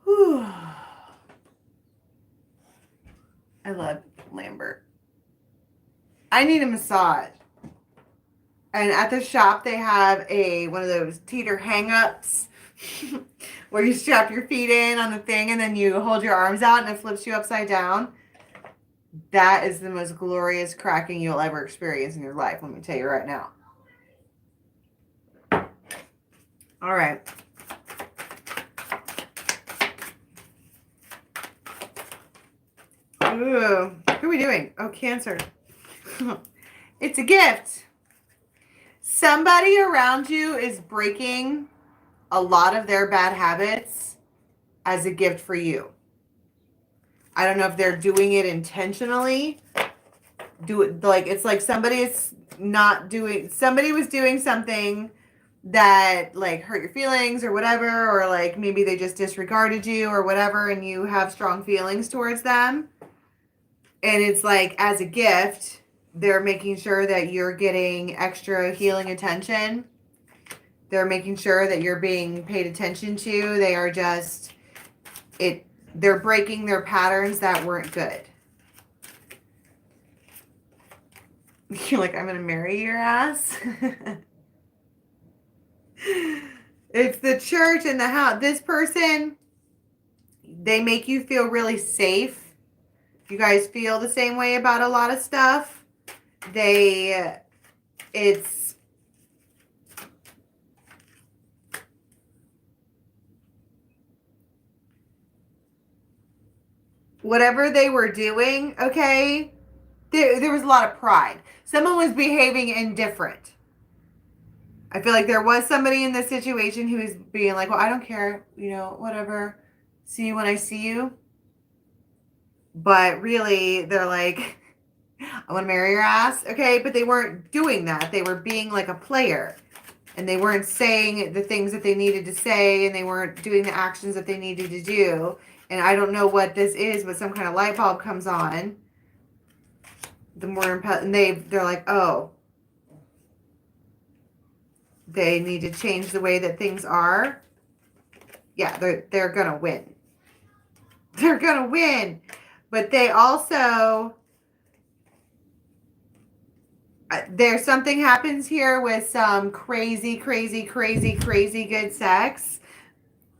Whew. I love Lambert. I need a massage. And at the shop they have one of those teeter hang-ups where you strap your feet in on the thing and then you hold your arms out and it flips you upside down. That is the most glorious cracking you'll ever experience in your life. Let me tell you right now. All right. Ooh, what are we doing? Oh, Cancer. It's a gift. Somebody around you is breaking a lot of their bad habits as a gift for you. I don't know if they're doing it intentionally. It's like somebody was doing something that like hurt your feelings or whatever, or like maybe they just disregarded you or whatever, and you have strong feelings towards them. And it's like as a gift, they're making sure that you're getting extra healing attention. They're making sure that you're being paid attention to. They're breaking their patterns that weren't good. You're like, I'm going to marry your ass. It's the church and the house. This person, they make you feel really safe. You guys feel the same way about a lot of stuff. It's whatever they were doing, okay, there was a lot of pride. Someone was behaving indifferent. I feel like there was somebody in this situation who was being like, well, I don't care, you know, whatever. See you when I see you. But really, they're like, I want to marry your ass, okay? But they weren't doing that. They were being like a player. And they weren't saying the things that they needed to say, and they weren't doing the actions that they needed to do. And I don't know what this is, but some kind of light bulb comes on. And they're like, oh, they need to change the way that things are. Yeah, they're gonna win. They're gonna win. But they also, there's something happens here with some crazy good sex.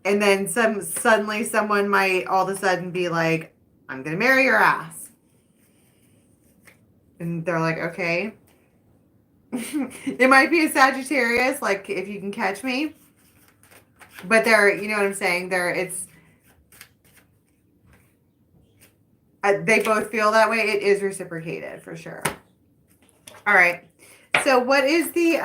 And then suddenly someone might all of a sudden be like, I'm going to marry your ass. And they're like, okay. It might be a Sagittarius, like if you can catch me. But you know what I'm saying? They both feel that way. It is reciprocated for sure. All right. So what is the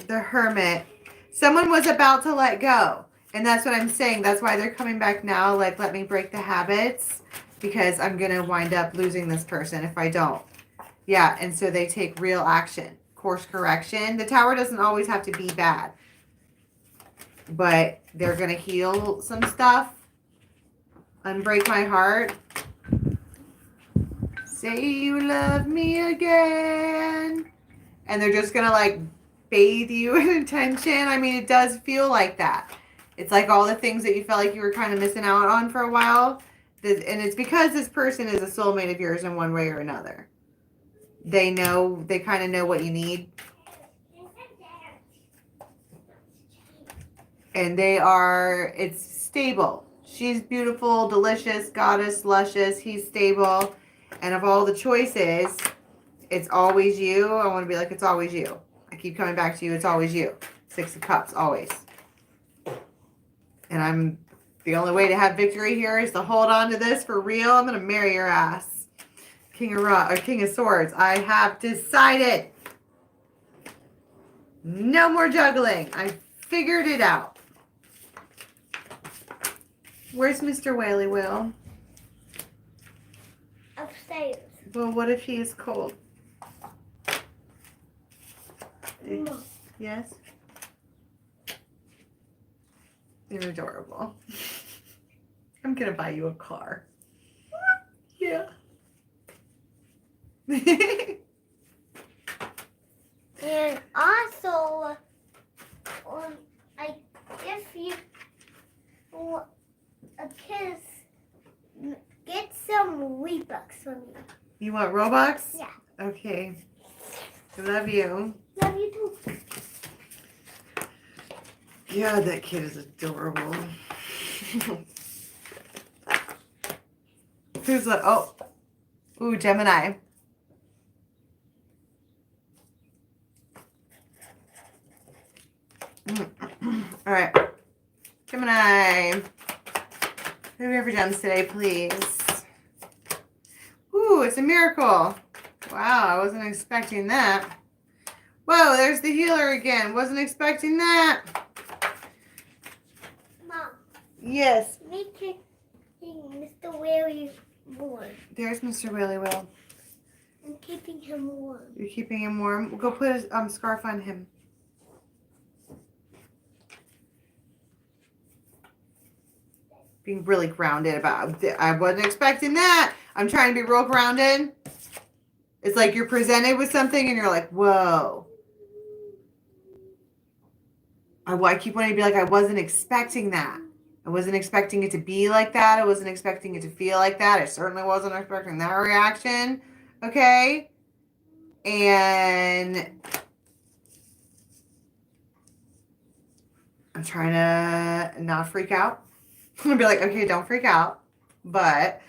Hermit? Someone was about to let go. And that's what I'm saying. That's why they're coming back now. Like, let me break the habits because I'm going to wind up losing this person if I don't. Yeah. And so they take real action. Course correction. The Tower doesn't always have to be bad. But they're going to heal some stuff. Unbreak my heart. Say you love me again. And they're just going to like bathe you in attention. I mean, it does feel like that. It's like all the things that you felt like you were kind of missing out on for a while. And it's because this person is a soulmate of yours in one way or another. They kind of know what you need. And it's stable. She's beautiful, delicious, goddess, luscious. He's stable. And of all the choices, it's always you. I want to be like, it's always you. I keep coming back to you. It's always you. 6 of Cups, always. And the only way to have victory here is to hold on to this for real. I'm going to marry your ass. King of Swords. I have decided. No more juggling. I figured it out. Where's Mr. Whaley Will? Upstairs. Well, what if he is cold? No. Yes? You're adorable. I'm going to buy you a car. Yeah. And also, I give you a kiss. Get some Robux for me. You want Robux? Yeah. Okay. I love you. Love you too. Yeah, that kid is adorable. Who's that? Oh. Ooh, Gemini. All right. Gemini. What have we ever done today, please? Ooh, it's a miracle. Wow, I wasn't expecting that. Whoa, there's the healer again. Wasn't expecting that. Mom, Yes. making Mr. Whaley warm. There's Mr. Whaley Will. I'm keeping him warm. You're keeping him warm. Go put a scarf on him. Being really grounded about. I wasn't expecting that. I'm trying to be real grounded. It's like you're presented with something and you're like, whoa. I keep wanting to be like, I wasn't expecting that. I wasn't expecting it to be like that. I wasn't expecting it to feel like that. I certainly wasn't expecting that reaction. Okay. And I'm trying to not freak out. I'm going to be like, okay, don't freak out. But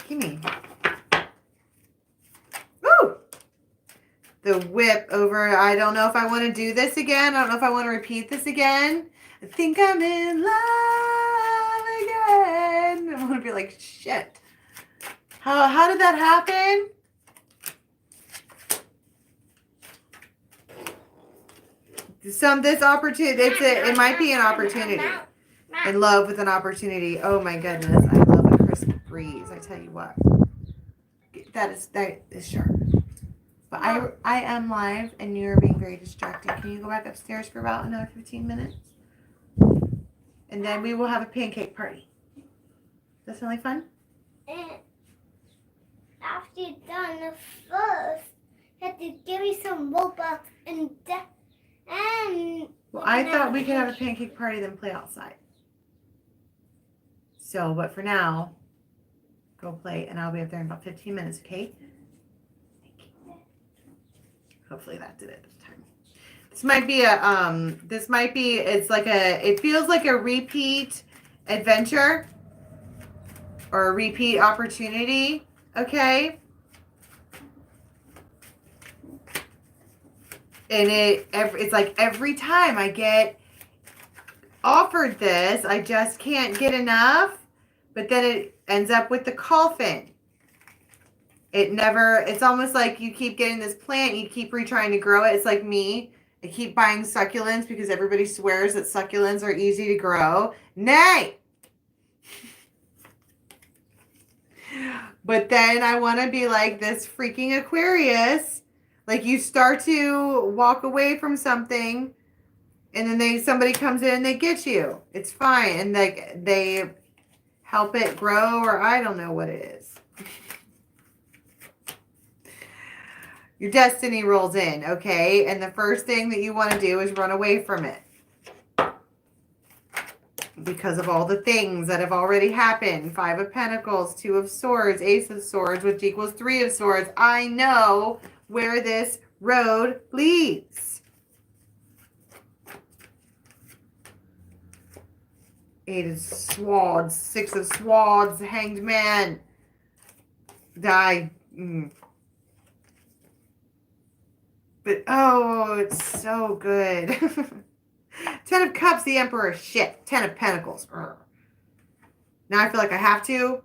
gimme. Woo! The whip over. I don't know if I want to do this again. I don't know if I want to repeat this again. I think I'm in love again. I'm going to be like, shit. How did that happen? This opportunity, it might be an opportunity. In love with an opportunity. Oh my goodness. I love a crisp breeze. I tell you what. That is sharp. But I am live and you're being very distracting. Can you go back upstairs for about another 15 minutes? And then we will have a pancake party. Does that sound like fun? And after you're done, first, you have to give me some Robux and well, I thought we could have a pancake party then play outside. So, but for now, go play and I'll be up there in about 15 minutes, okay? Thank you. Hopefully that did it this time. This might be it feels like a repeat adventure or a repeat opportunity, okay? And it's like every time I get offered this, I just can't get enough. But then it ends up with the coffin. It's almost like you keep getting this plant, you keep retrying to grow it. It's like me. I keep buying succulents because everybody swears that succulents are easy to grow. Nay! But then I want to be like this freaking Aquarius. Like you start to walk away from something and then somebody comes in and they get you. It's fine. And like they help it grow or I don't know what it is. Your destiny rolls in, okay? And the first thing that you want to do is run away from it. Because of all the things that have already happened. 5 of Pentacles, 2 of Swords, Ace of Swords, which equals 3 of Swords. I know where this road leads. 8 of Swords, 6 of Swords, Hanged Man. Die. But, oh, it's so good. 10 of Cups, the Emperor. Shit. 10 of Pentacles. Now I feel like I have to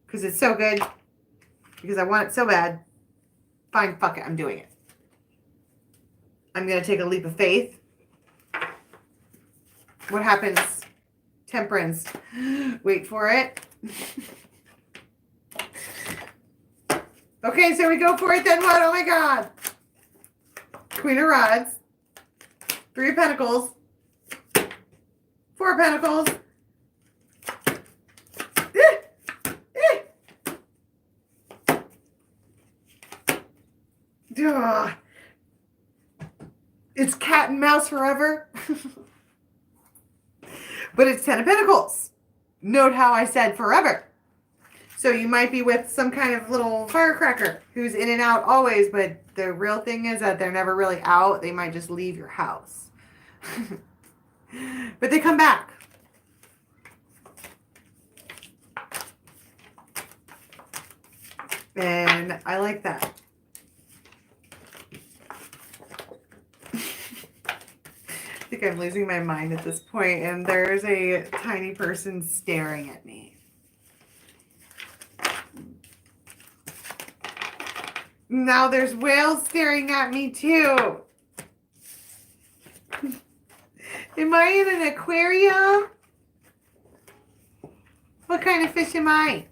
because it's so good. Because I want it so bad. Fine, fuck it. I'm doing it. I'm going to take a leap of faith. What happens? Temperance. Wait for it. Okay, so we go for it then what? Oh my God. Queen of Rods. 3 of Pentacles. 4 of Pentacles. Ugh. It's cat and mouse forever. But it's 10 of Pentacles. Note how I said forever. So you might be with some kind of little firecracker who's in and out always, but the real thing is that they're never really out. They might just leave your house. But they come back. And I like that. I think I'm losing my mind at this point, and there's a tiny person staring at me. Now there's whales staring at me too. Am I in an aquarium? What kind of fish am I?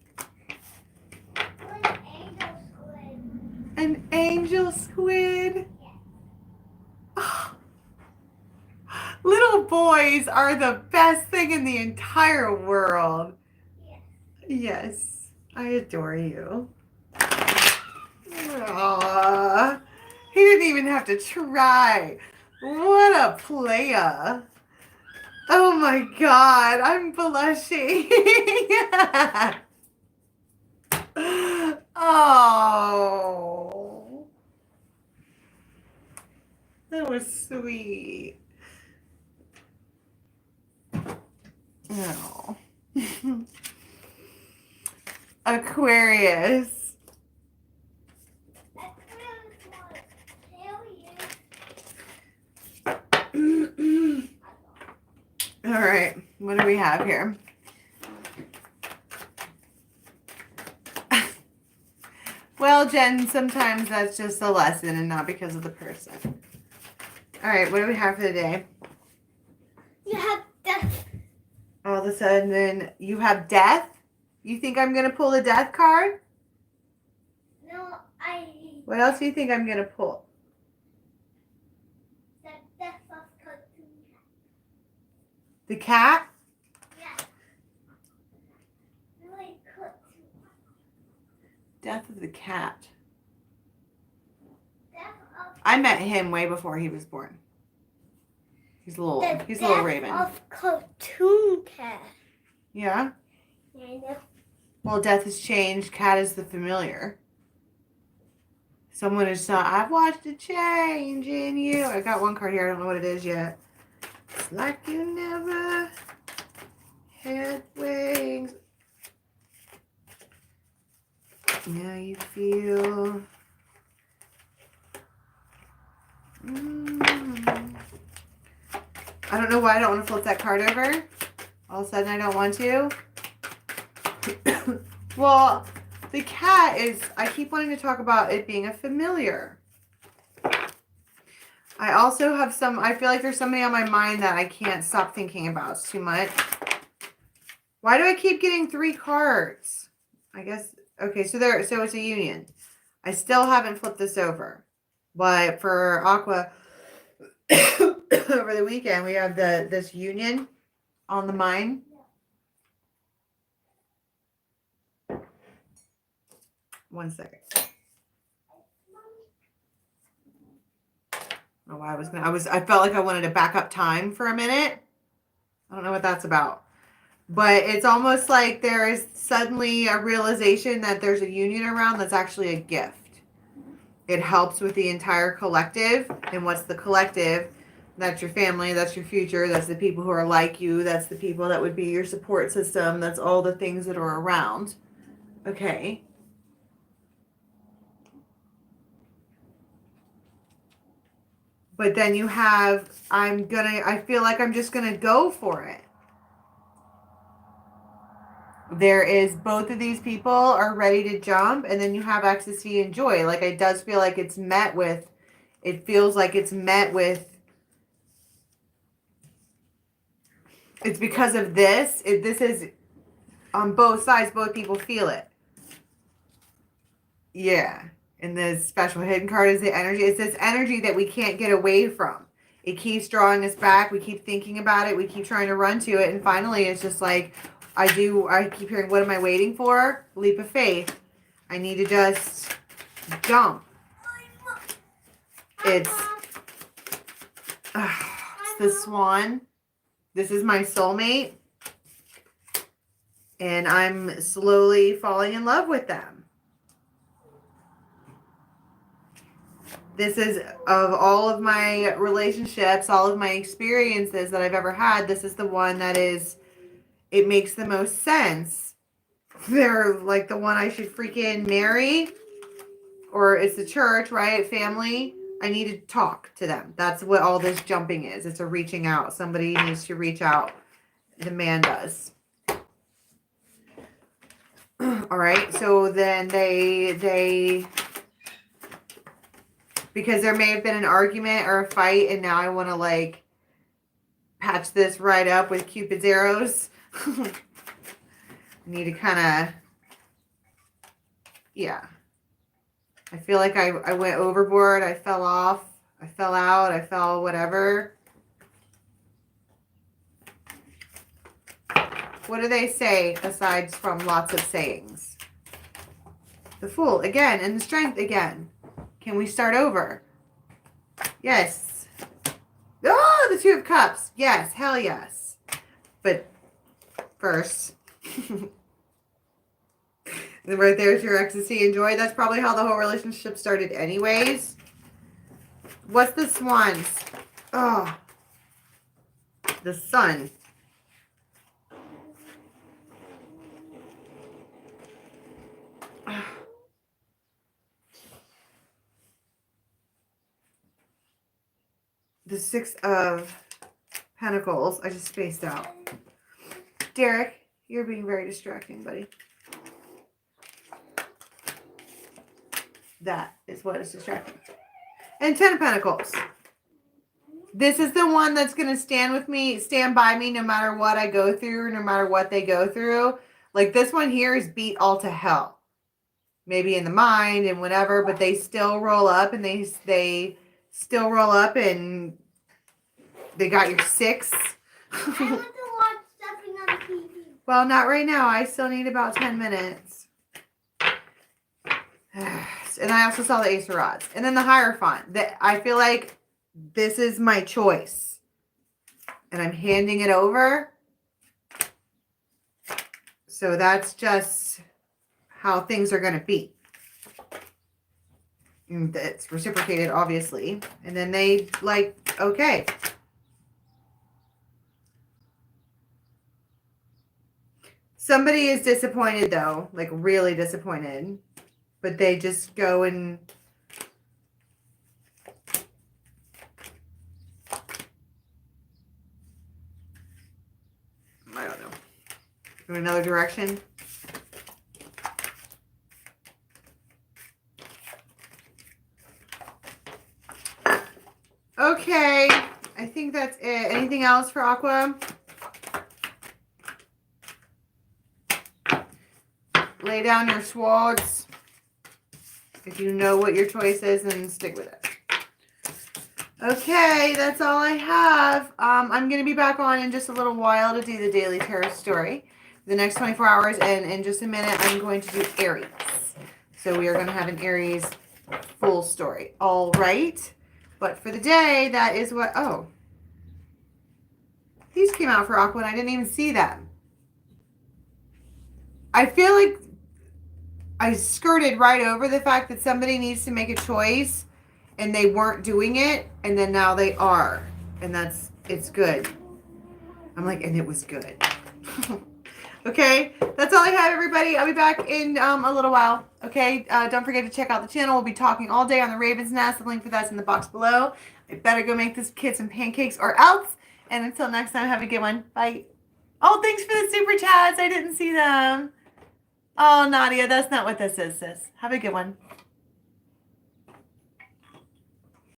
An angel squid? Oh. Little boys are the best thing in the entire world. Yes, I adore you. Aww. He didn't even have to try. What a playa. Oh my God, I'm blushing. Oh, that was sweet. Oh. Aquarius. All right, what do we have here? Well, Jen, sometimes that's just a lesson and not because of the person. All right, what do we have for the day? You have death. All of a sudden, you have death? You think I'm going to pull a death card? No, What else do you think I'm going to pull? The death of cartoon cat. The cat? Yeah. Really cartoon. Death of the cat. Death of. I met him way before he was born. He's a little raven. Death of cartoon cat. Yeah? Yeah, I know. Well, death has changed. Cat is the familiar. Someone is not. I've watched a change in you. I got one card here. I don't know what it is yet. It's like you never had wings. Now you feel. I don't know why I don't want to flip that card over. All of a sudden I don't want to. Well, the cat is, I keep wanting to talk about it being a familiar. I also have I feel like there's somebody on my mind that I can't stop thinking about. It's too much. Why do I keep getting 3 cards? I guess, okay, so it's a union. I still haven't flipped this over. But for Aqua, over the weekend, we have this union on the mind. One second. Oh, I felt like I wanted to back up time for a minute. I don't know what that's about. But it's almost like there is suddenly a realization that there's a union around that's actually a gift. It helps with the entire collective. And what's the collective? That's your family. That's your future. That's the people who are like you. That's the people that would be your support system. That's all the things that are around. Okay. But then you have, I feel like I'm just going to go for it. there is both of these people are ready to jump, and then you have ecstasy and joy. Like, it does feel like it's met with, it feels like it's met with, it's because of this. This is on both sides, both people feel it. Yeah. And the special hidden card is the energy. It's this energy that we can't get away from. It keeps drawing us back. We keep thinking about it. We keep trying to run to it. And finally, it's just like, I keep hearing, what am I waiting for? Leap of faith. I need to just jump. It's the swan. This is my soulmate. And I'm slowly falling in love with them. This is, of all of my relationships, all of my experiences that I've ever had, this is the one that is, it makes the most sense. They're like the one I should freaking marry. Or it's the church, right? Family. I need to talk to them. That's what all this jumping is. It's a reaching out. Somebody needs to reach out. The man does. All right. So then they because there may have been an argument or a fight, and now I want to like patch this right up with Cupid's arrows. I need to kind of, yeah. I feel like I went overboard. I fell off. I fell out. I fell whatever. What do they say aside from lots of sayings? The Fool again, and the Strength again. Can we start over? Yes. Oh, the Two of Cups. Yes, hell yes. But first, right there's your ecstasy and joy. That's probably how the whole relationship started anyways. What's the Swans? Oh, the Sun. The Six of Pentacles. I just spaced out. Derek, you're being very distracting, buddy. That is what is distracting. And Ten of Pentacles. This is the one that's going to stand with me, stand by me no matter what I go through, no matter what they go through. Like this one here is beat all to hell. Maybe in the mind and whatever, but they still roll up and they still roll up and they got your 6. I want to watch something on TV. Well, not right now. I still need about 10 minutes. And I also saw the Ace of Rods. And then the Hierophant. I feel like this is my choice. And I'm handing it over. So that's just how things are going to be. And it's reciprocated, obviously. And then they like, okay. Somebody is disappointed, though. Like, really disappointed. But they just go and... I don't know. Go another direction. Okay. I think that's it. Anything else for Aqua? Lay down your swords. If you know what your choice is, then stick with it. Okay, that's all I have. I'm going to be back on in just a little while to do the daily tarot story. The next 24 hours, and in just a minute, I'm going to do Aries. So we are going to have an Aries full story. All right. But for the day, that is what... Oh. These came out for Aqua, and I didn't even see them. I feel like I skirted right over the fact that somebody needs to make a choice and they weren't doing it, and then now they are. And it's good. I'm like, and it was good. Okay, that's all I have, everybody. I'll be back in a little while. Okay, don't forget to check out the channel. We'll be talking all day on the Raven's Nest. The link for that's in the box below. I better go make this kid some pancakes or else. And until next time, have a good one. Bye. Oh, thanks for the super chats. I didn't see them. Oh, Nadia, that's not what this is, sis. Have a good one.